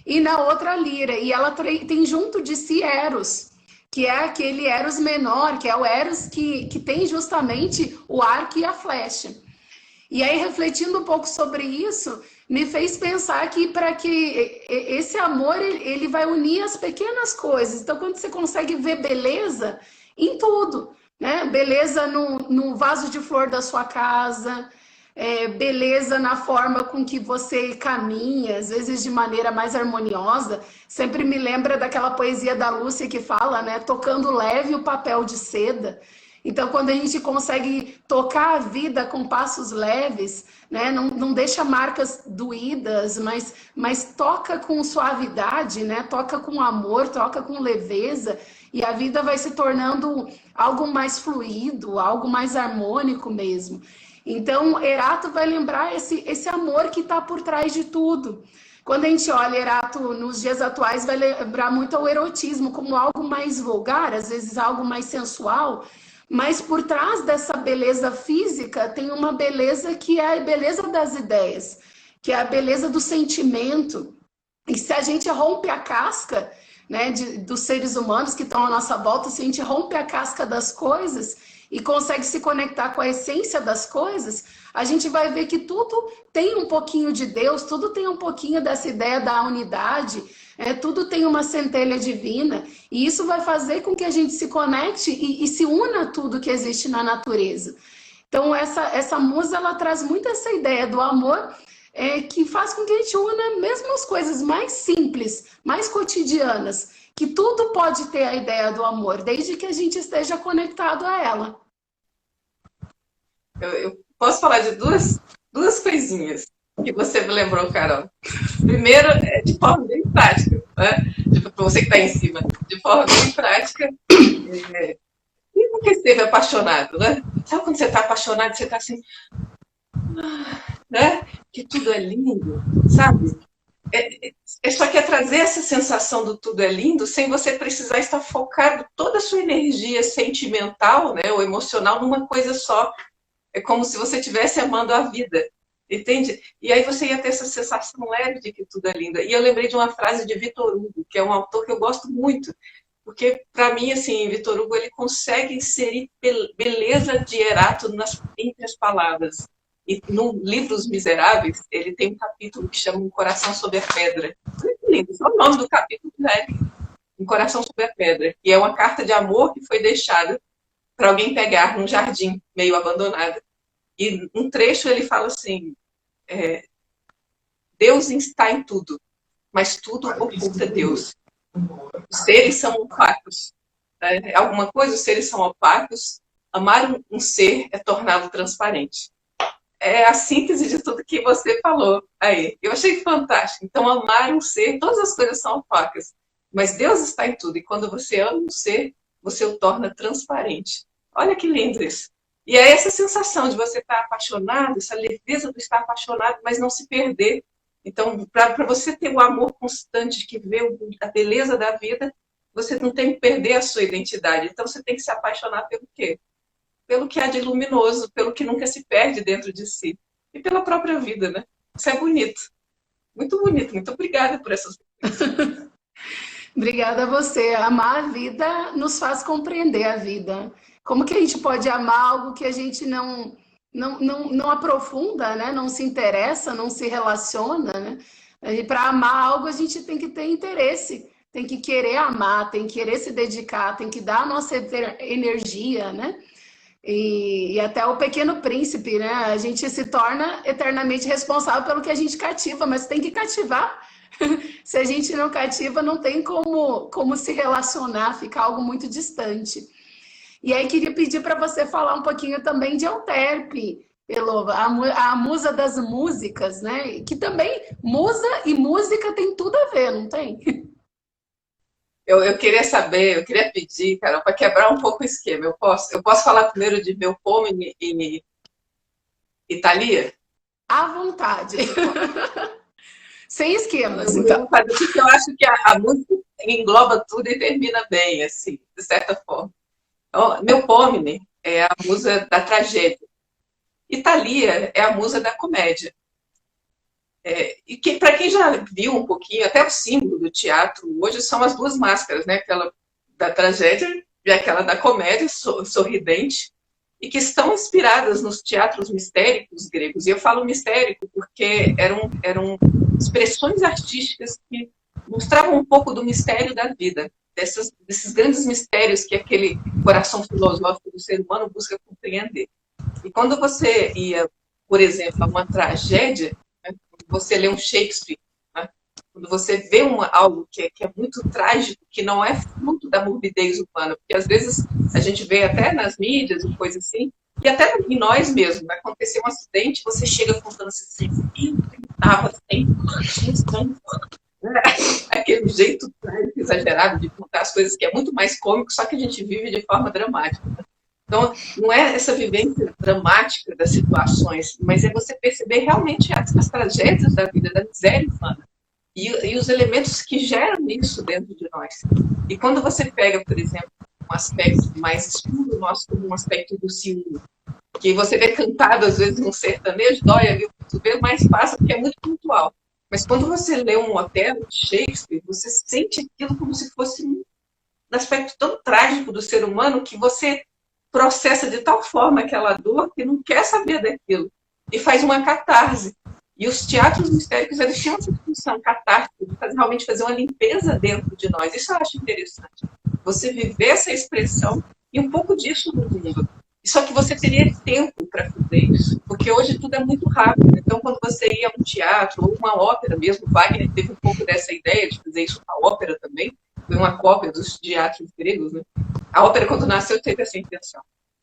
e na outra a lira. E ela tem junto de si Eros, que é aquele Eros menor, que é o Eros que tem justamente o arco e a flecha. E aí, refletindo um pouco sobre isso, me fez pensar que para que esse amor, ele vai unir as pequenas coisas. Então, quando você consegue ver beleza em tudo, né? Beleza no vaso de flor da sua casa, beleza na forma com que você caminha, às vezes de maneira mais harmoniosa. Sempre me lembra daquela poesia da Lúcia que fala, né? Tocando leve o papel de seda. Então, quando a gente consegue tocar a vida com passos leves, né? Não deixa marcas doídas, mas toca com suavidade, né? Toca com amor, toca com leveza, e a vida vai se tornando algo mais fluido, algo mais harmônico mesmo. Então, Erato vai lembrar esse amor que está por trás de tudo. Quando a gente olha Erato nos dias atuais, vai lembrar muito ao erotismo como algo mais vulgar, às vezes algo mais sensual, mas por trás dessa beleza física tem uma beleza que é a beleza das ideias, que é a beleza do sentimento. E se a gente rompe a casca, né, dos seres humanos que estão à nossa volta, se a gente rompe a casca das coisas e consegue se conectar com a essência das coisas, a gente vai ver que tudo tem um pouquinho de Deus, tudo tem um pouquinho dessa ideia da unidade, tudo tem uma centelha divina, e isso vai fazer com que a gente se conecte e se una a tudo que existe na natureza. Então, essa musa, ela traz muito essa ideia do amor, que faz com que a gente una mesmo as coisas mais simples, mais cotidianas, que tudo pode ter a ideia do amor, desde que a gente esteja conectado a ela. Eu posso falar de duas coisinhas que você me lembrou, Carol. Primeiro, de forma bem prática, né? Para você que está em cima, de forma bem prática. E nunca esteve apaixonado, né? Sabe quando você está apaixonado, você está assim, né? Que tudo é lindo, sabe? Só que é trazer essa sensação do tudo é lindo sem você precisar estar focado toda a sua energia sentimental, né, ou emocional numa coisa só. É como se você estivesse amando a vida, entende? E aí você ia ter essa sensação leve de que tudo é lindo. E eu lembrei de uma frase de Victor Hugo, que é um autor que eu gosto muito, porque, para mim, assim, Victor Hugo, ele consegue inserir beleza de Erato entre as palavras. E no livro Os Miseráveis, ele tem um capítulo que chama Um Coração Sob a Pedra. Muito lindo, só o nome do capítulo, né? Um Coração Sob a Pedra. E é uma carta de amor que foi deixada para alguém pegar num jardim meio abandonado. E um trecho ele fala assim, Deus está em tudo, mas tudo oculta Deus. Os seres são opacos. Né? Alguma coisa, os seres são opacos. Amar um ser é torná-lo transparente. É a síntese de tudo que você falou aí. Eu achei fantástico. Então, amar um ser, todas as coisas são opacas, mas Deus está em tudo. E quando você ama um ser, você o torna transparente. Olha que lindo isso. E é essa sensação de você estar apaixonado, essa leveza de estar apaixonado, mas não se perder. Então, para você ter o amor constante que vê a beleza da vida, você não tem que perder a sua identidade. Então, você tem que se apaixonar pelo quê? Pelo que há de luminoso, pelo que nunca se perde dentro de si. E pela própria vida, né? Isso é bonito. Muito bonito. Muito obrigada por essas coisas. Obrigada a você. Amar a vida nos faz compreender a vida. Como que a gente pode amar algo que a gente não aprofunda, né? Não se interessa, não se relaciona, né? E para amar algo, a gente tem que ter interesse, tem que querer amar, tem que querer se dedicar, tem que dar a nossa energia, né? E até o Pequeno Príncipe, né? A gente se torna eternamente responsável pelo que a gente cativa, mas tem que cativar. Se a gente não cativa, não tem como se relacionar, fica algo muito distante. E aí queria pedir para você falar um pouquinho também de Euterpe, Elova, a musa das músicas, né? Que também, musa e música tem tudo a ver, não tem? Eu queria saber, eu queria pedir, Carol, para quebrar um pouco o esquema. Eu posso falar primeiro de Melpomene e Thalia? À vontade. Sem esquemas, então. Porque eu acho que a música engloba tudo e termina bem, assim, de certa forma. Então, Melpomene é a musa da tragédia. E Thalia é a musa da comédia. E para quem já viu um pouquinho, até o símbolo do teatro hoje são as duas máscaras, né? Aquela da tragédia e aquela da comédia, sorridente, e que estão inspiradas nos teatros mistéricos gregos. E eu falo mistérico porque eram expressões artísticas que mostravam um pouco do mistério da vida, desses grandes mistérios que aquele coração filosófico do ser humano busca compreender. E quando você ia por exemplo, a uma tragédia, né? Quando você lê um Shakespeare, né? Quando você vê algo que é muito trágico, que não é fruto da morbidez humana, porque às vezes a gente vê até nas mídias e coisa assim, e até em nós mesmos, vai acontecer um acidente, você chega contando assim, eu estava sem sangue, né? Aquele jeito trágico, exagerado de contar as coisas, que é muito mais cômico, só que a gente vive de forma dramática. Então, não é essa vivência dramática das situações, mas é você perceber realmente as tragédias da vida, da miséria humana, e os elementos que geram isso dentro de nós. E quando você pega, por exemplo, um aspecto mais escuro nosso, como um aspecto do ciúme, que você vê cantado às vezes num sertanejo, dói ali o cotovelo, mas passa porque é muito pontual. Mas quando você lê um Otelo de Shakespeare, você sente aquilo como se fosse um aspecto tão trágico do ser humano que você processa de tal forma aquela dor que não quer saber daquilo e faz uma catarse. E os teatros mistéricos, eles tinham essa função catártica de realmente fazer uma limpeza dentro de nós. Isso eu acho interessante. Você viver essa expressão e um pouco disso no mundo. Só que você teria tempo para fazer isso, porque hoje tudo é muito rápido. Então, quando você ia a um teatro ou uma ópera mesmo, Wagner teve um pouco dessa ideia de fazer isso com a ópera também, foi uma cópia dos teatros gregos, né? A ópera, quando nasceu, teve essa intenção.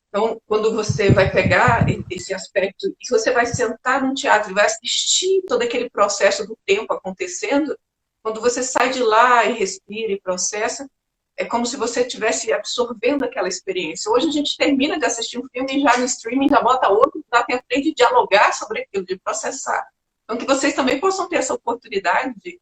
Então, quando você vai pegar esse aspecto, e você vai sentar num teatro e vai assistir todo aquele processo do tempo acontecendo, quando você sai de lá e respira e processa, é como se você estivesse absorvendo aquela experiência. Hoje a gente termina de assistir um filme e já no streaming já bota outro, dá tempo de dialogar sobre aquilo, de processar. Então, que vocês também possam ter essa oportunidade de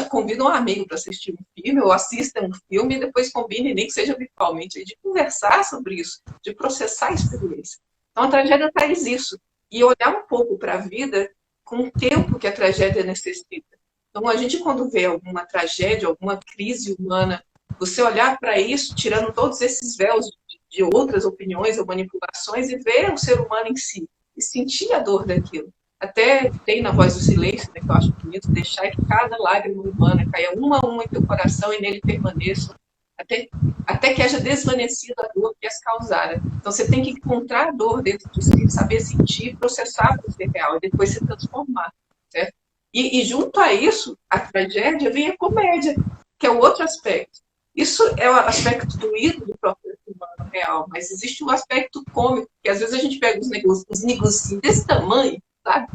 convida um amigo para assistir um filme, ou assista um filme e depois combine, nem que seja virtualmente, de conversar sobre isso, de processar a experiência. Então, a tragédia traz isso. E olhar um pouco para a vida com o tempo que a tragédia necessita. Então, a gente, quando vê alguma tragédia, alguma crise humana, você olhar para isso, tirando todos esses véus de outras opiniões ou manipulações, e ver o ser humano em si, e sentir a dor daquilo. Até tem na Voz do Silêncio, né, que eu acho bonito, deixar que cada lágrima humana caia uma a uma em teu coração e nele permaneça, até que haja desvanecido a dor que as causara. Então você tem que encontrar a dor dentro de si, saber sentir, processar para ser real e depois se transformar. Certo? E junto a isso, a tragédia, vem a comédia, que é o outro aspecto. Isso é o aspecto do ídolo do próprio humano real, mas existe um aspecto cômico, que às vezes a gente pega os negocinhos desse tamanho, sabe?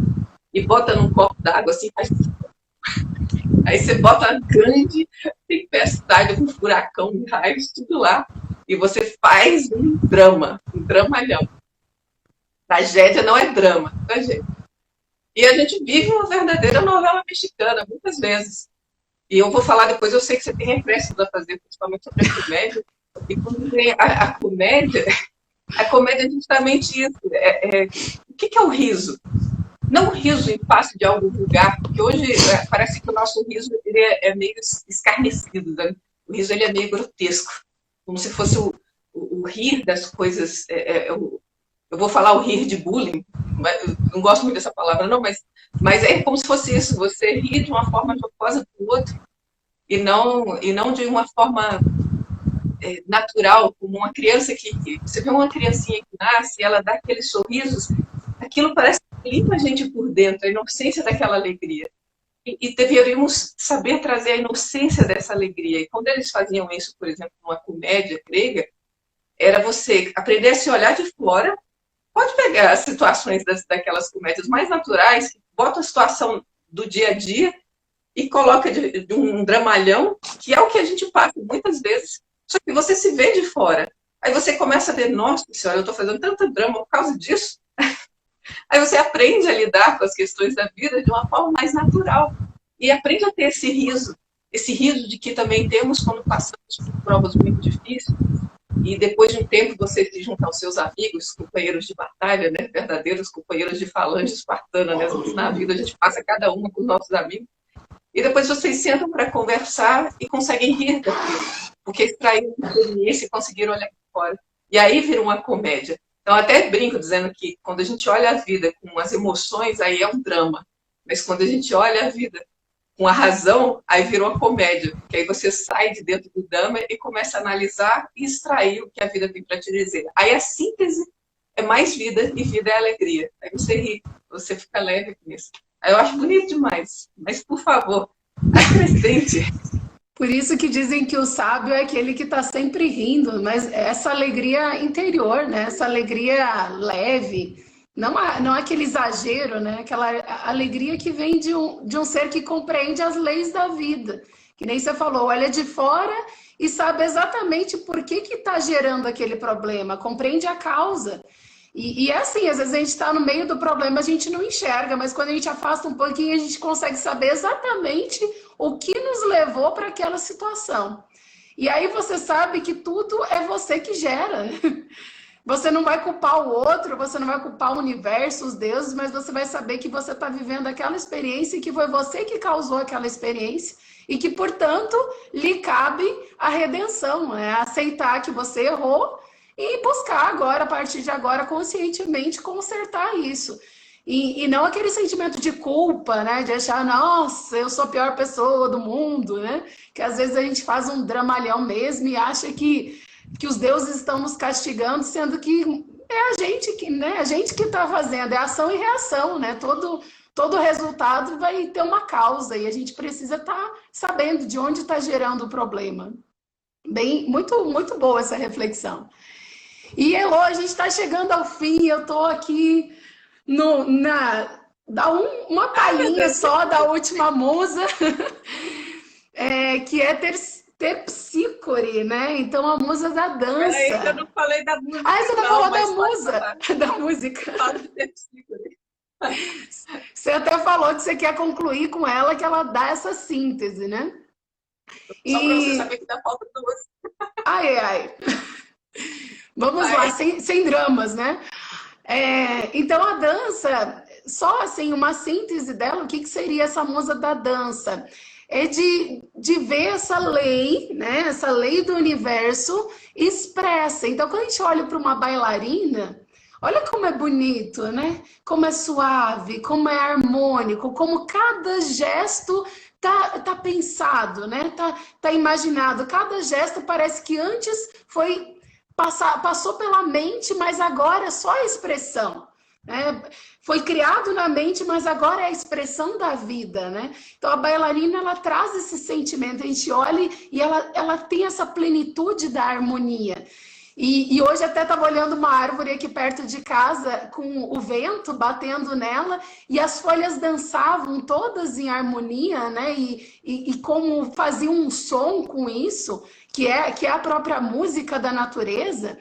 E bota num copo d'água assim, faz... Aí você bota uma grande tempestade, um furacão de raios, tudo lá, e você faz um drama, um dramalhão. Tragédia não é drama, tragédia. E a gente vive uma verdadeira novela mexicana, muitas vezes. E eu vou falar depois, eu sei que você tem refrescos a fazer, principalmente sobre a comédia. E quando vem a comédia é justamente isso. O que é o riso? Não o riso em face de algo vulgar, porque hoje parece que o nosso riso ele é meio escarnecido. Né? O riso ele é meio grotesco, como se fosse o rir das coisas. Eu vou falar o rir de bullying, eu não gosto muito dessa palavra, não, mas é como se fosse isso, você rir de uma forma jocosa do outro, e não de uma forma natural, como uma criança que... Você vê uma criancinha que nasce, ela dá aqueles sorrisos, aquilo parece que limpa a gente por dentro, a inocência daquela alegria. E deveríamos saber trazer a inocência dessa alegria. E quando eles faziam isso, por exemplo, numa comédia grega, era você aprender a se olhar de fora. Pode pegar as situações daquelas comédias mais naturais, que bota a situação do dia a dia e coloca de um dramalhão, que é o que a gente passa muitas vezes, só que você se vê de fora. Aí você começa a ver, nossa senhora, eu estou fazendo tanto drama por causa disso. Aí você aprende a lidar com as questões da vida de uma forma mais natural. E aprende a ter esse riso de que também temos quando passamos por provas muito difíceis. E depois de um tempo você se junta aos seus amigos, companheiros de batalha, né? Verdadeiros companheiros de falange espartana, né? Na vida a gente passa cada uma com os nossos amigos. E depois vocês sentam para conversar e conseguem rir daquilo, porque extraíram experiência e conseguiram olhar para fora. E aí vira uma comédia. Então até brinco dizendo que quando a gente olha a vida com as emoções, aí é um drama. Mas quando a gente olha a vida com a razão, aí virou uma comédia, porque aí você sai de dentro do drama e começa a analisar e extrair o que a vida tem para te dizer. Aí a síntese é mais vida e vida é alegria. Aí você ri, você fica leve com isso. Aí eu acho bonito demais. Mas, por favor, acrescente. Por isso que dizem que o sábio é aquele que está sempre rindo, mas essa alegria interior, né? Essa alegria leve, não aquele exagero, né? Aquela alegria que vem de um ser que compreende as leis da vida. Que nem você falou, olha de fora e sabe exatamente por que está gerando aquele problema, compreende a causa. E é assim, às vezes a gente está no meio do problema, a gente não enxerga, mas quando a gente afasta um pouquinho, a gente consegue saber exatamente o que nos levou para aquela situação. E aí você sabe que tudo é você que gera. Você não vai culpar o outro, você não vai culpar o universo, os deuses, mas você vai saber que você está vivendo aquela experiência e que foi você que causou aquela experiência e que, portanto, lhe cabe a redenção, né? Aceitar que você errou e buscar agora, a partir de agora, conscientemente consertar isso. E não aquele sentimento de culpa, né? De achar, nossa, eu sou a pior pessoa do mundo, né? Que às vezes a gente faz um dramalhão mesmo e acha que os deuses estão nos castigando, sendo que é a gente que, né? A gente que está fazendo, é ação e reação, né? Todo resultado vai ter uma causa e a gente precisa estar sabendo de onde está gerando o problema. Bem, muito, muito boa essa reflexão. E Elô, a gente está chegando ao fim, eu estou aqui dá uma palhinha só da última musa, que é Terpsícore, né? Então, a musa da dança. Eu ainda não falei da música. Ah, você não falou da musa, da música. Fala de Terpsícore. Você até falou que você quer concluir com ela, que ela dá essa síntese, né? Só para você saber que dá falta duas. Ai. Vamos lá, sem dramas, né? Então, a dança, só assim, uma síntese dela, o que seria essa musa da dança? É de ver essa lei, né? Essa lei do universo expressa. Então, quando a gente olha para uma bailarina, olha como é bonito, né? Como é suave, como é harmônico, como cada gesto tá pensado, né? Tá imaginado. Cada gesto parece que antes passou pela mente, mas agora é só a expressão. Né? Foi criado na mente, mas agora é a expressão da vida, né? Então a bailarina, ela traz esse sentimento, a gente olha e ela tem essa plenitude da harmonia. E hoje até estava olhando uma árvore aqui perto de casa com o vento batendo nela e as folhas dançavam todas em harmonia, né? E como faziam um som com isso, que é a própria música da natureza.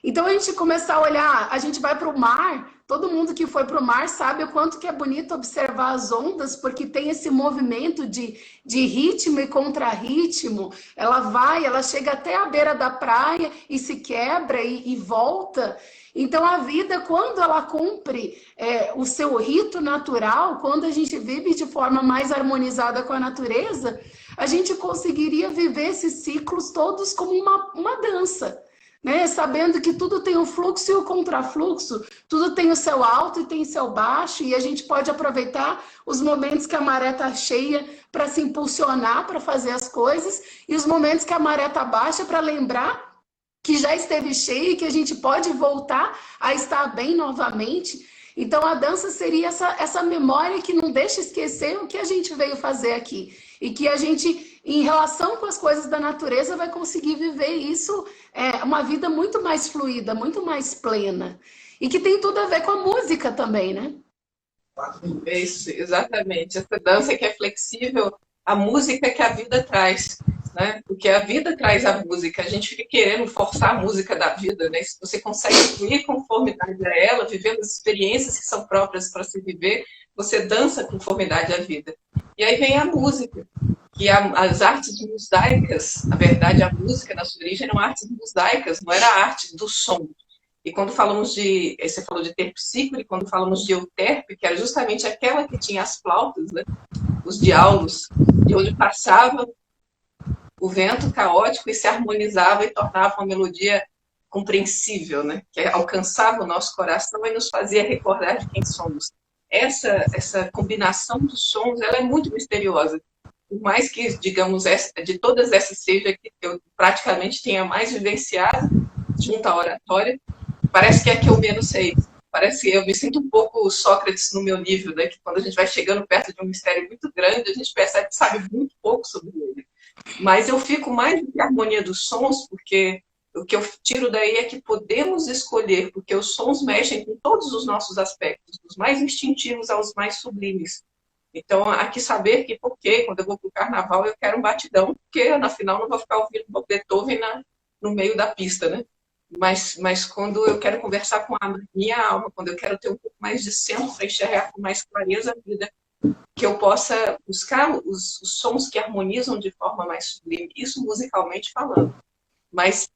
Então a gente começar a olhar, a gente vai para o mar, todo mundo que foi para o mar sabe o quanto que é bonito observar as ondas, porque tem esse movimento de ritmo e contra-ritmo. Ela chega até a beira da praia e se quebra e volta. Então a vida, quando ela cumpre o seu rito natural, quando a gente vive de forma mais harmonizada com a natureza, a gente conseguiria viver esses ciclos todos como uma dança. Né? Sabendo que tudo tem o fluxo e o contrafluxo, tudo tem o seu alto e tem o seu baixo, e a gente pode aproveitar os momentos que a maré está cheia para se impulsionar, para fazer as coisas, e os momentos que a maré está baixa para lembrar que já esteve cheia e que a gente pode voltar a estar bem novamente. Então a dança seria essa memória que não deixa esquecer o que a gente veio fazer aqui. E que a gente, em relação com as coisas da natureza, vai conseguir viver isso, uma vida muito mais fluida, muito mais plena. E que tem tudo a ver com a música também, né? Isso, exatamente. Essa dança que é flexível, a música que a vida traz. Né? Porque a vida traz a música, a gente fica querendo forçar a música da vida, né? Se você consegue fluir conformidade a ela, vivendo as experiências que são próprias para se viver, você dança conformidade à vida. E aí vem a música, que as artes mosaicas, na verdade a música na sua origem eram artes mosaicas, não era a arte do som. E quando falamos você falou de terpsícore, quando falamos de euterpe, que era justamente aquela que tinha as flautas, né? Os diaulos, de onde passava o vento caótico e se harmonizava e tornava uma melodia compreensível, né? Que alcançava o nosso coração e nos fazia recordar de quem somos. Essa combinação dos sons, ela é muito misteriosa. Por mais que, digamos, de todas essas seja que eu praticamente tenha mais vivenciado junto à oratória, parece que é a que eu menos sei. Parece que eu me sinto um pouco Sócrates no meu nível, né? Que quando a gente vai chegando perto de um mistério muito grande, a gente percebe que sabe muito pouco sobre ele. Mas eu fico mais na harmonia dos sons, porque o que eu tiro daí é que podemos escolher, porque os sons mexem com todos os nossos aspectos, dos mais instintivos aos mais sublimes. Então, há que saber que, quando eu vou para o carnaval, eu quero um batidão, porque, na final, não vou ficar ouvindo Beethoven no meio da pista, né? Mas quando eu quero conversar com a minha alma, quando eu quero ter um pouco mais de centro para enxergar com mais clareza a vida, que eu possa buscar os sons que harmonizam de forma mais sublime, isso musicalmente falando. Mas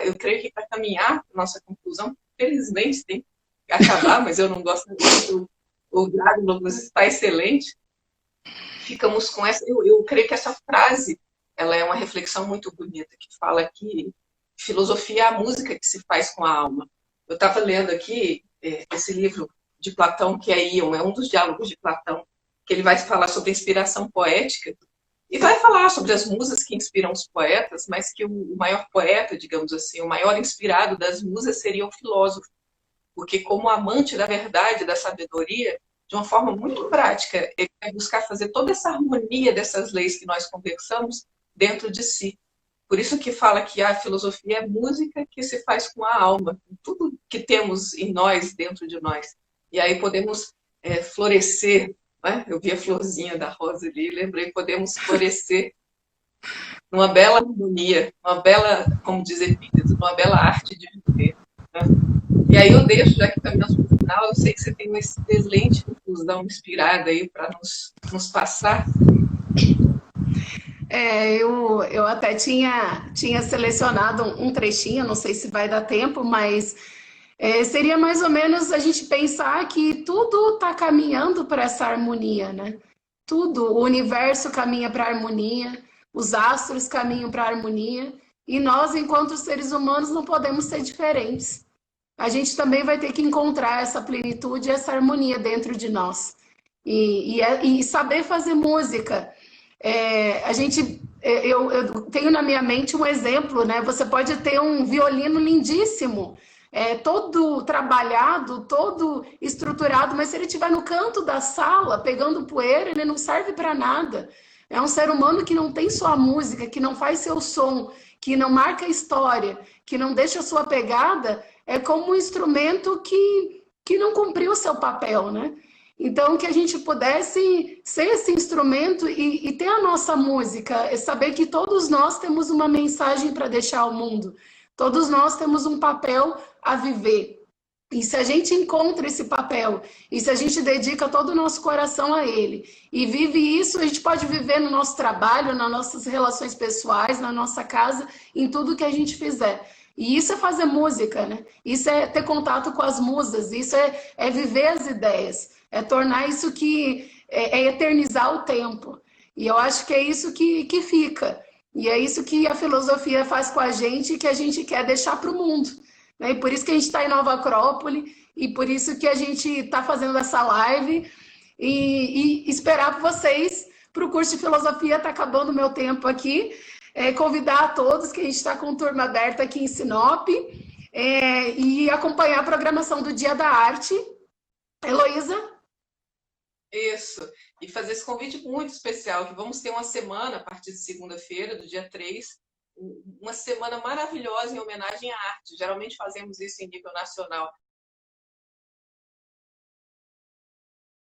eu creio que para caminhar para nossa conclusão, felizmente tem que acabar, mas eu não gosto muito, o diálogo está excelente, ficamos com essa, eu creio que essa frase, ela é uma reflexão muito bonita, que fala que filosofia é a música que se faz com a alma. Eu estava lendo aqui esse livro de Platão, que é Ion, é um dos diálogos de Platão, que ele vai falar sobre a inspiração poética, e vai falar sobre as musas que inspiram os poetas, mas que o maior poeta, digamos assim, o maior inspirado das musas seria o filósofo, porque como amante da verdade, da sabedoria, de uma forma muito prática, ele vai buscar fazer toda essa harmonia dessas leis que nós conversamos dentro de si. Por isso que fala que a filosofia é música que se faz com a alma, com tudo que temos em nós, dentro de nós. E aí podemos florescer, né? Eu vi a florzinha da rosa ali, lembrei, podemos florescer numa bela harmonia, uma bela, como diz Epíteto, uma bela arte de viver. Né? E aí eu deixo, já que caminhamos para o final, eu sei que você tem uma excelente conclusão inspirada aí para nos passar. Eu até tinha selecionado um trechinho, não sei se vai dar tempo, mas seria mais ou menos a gente pensar que tudo está caminhando para essa harmonia, né? Tudo, o universo caminha para a harmonia, os astros caminham para a harmonia, e nós, enquanto seres humanos, não podemos ser diferentes. A gente também vai ter que encontrar essa plenitude, essa harmonia dentro de nós. E saber fazer música. Eu tenho na minha mente um exemplo, né? Você pode ter um violino lindíssimo, todo trabalhado, todo estruturado, mas se ele estiver no canto da sala, pegando poeira, ele não serve para nada. É um ser humano que não tem sua música, que não faz seu som, que não marca a história, que não deixa a sua pegada, é como um instrumento que não cumpriu o seu papel, né? Então, que a gente pudesse ser esse instrumento e ter a nossa música, saber que todos nós temos uma mensagem para deixar ao mundo, todos nós temos um papel a viver. E se a gente encontra esse papel, e se a gente dedica todo o nosso coração a ele, e vive isso, a gente pode viver no nosso trabalho, nas nossas relações pessoais, na nossa casa, em tudo que a gente fizer. E isso é fazer música, né? Isso é ter contato com as musas, isso é viver as ideias, é tornar isso que é eternizar o tempo. E eu acho que é isso que fica. E é isso que a filosofia faz com a gente e que a gente quer deixar para o mundo. Né? E por isso que a gente está em Nova Acrópole, e por isso que a gente está fazendo essa live, e esperar por vocês para o curso de filosofia. Está acabando o meu tempo aqui. Convidar a todos, que a gente está com turma aberta aqui em Sinop, e acompanhar a programação do Dia da Arte. Heloísa? Isso. E fazer esse convite muito especial, que vamos ter uma semana, a partir de segunda-feira, do dia 3, uma semana maravilhosa em homenagem à arte. Geralmente fazemos isso em nível nacional,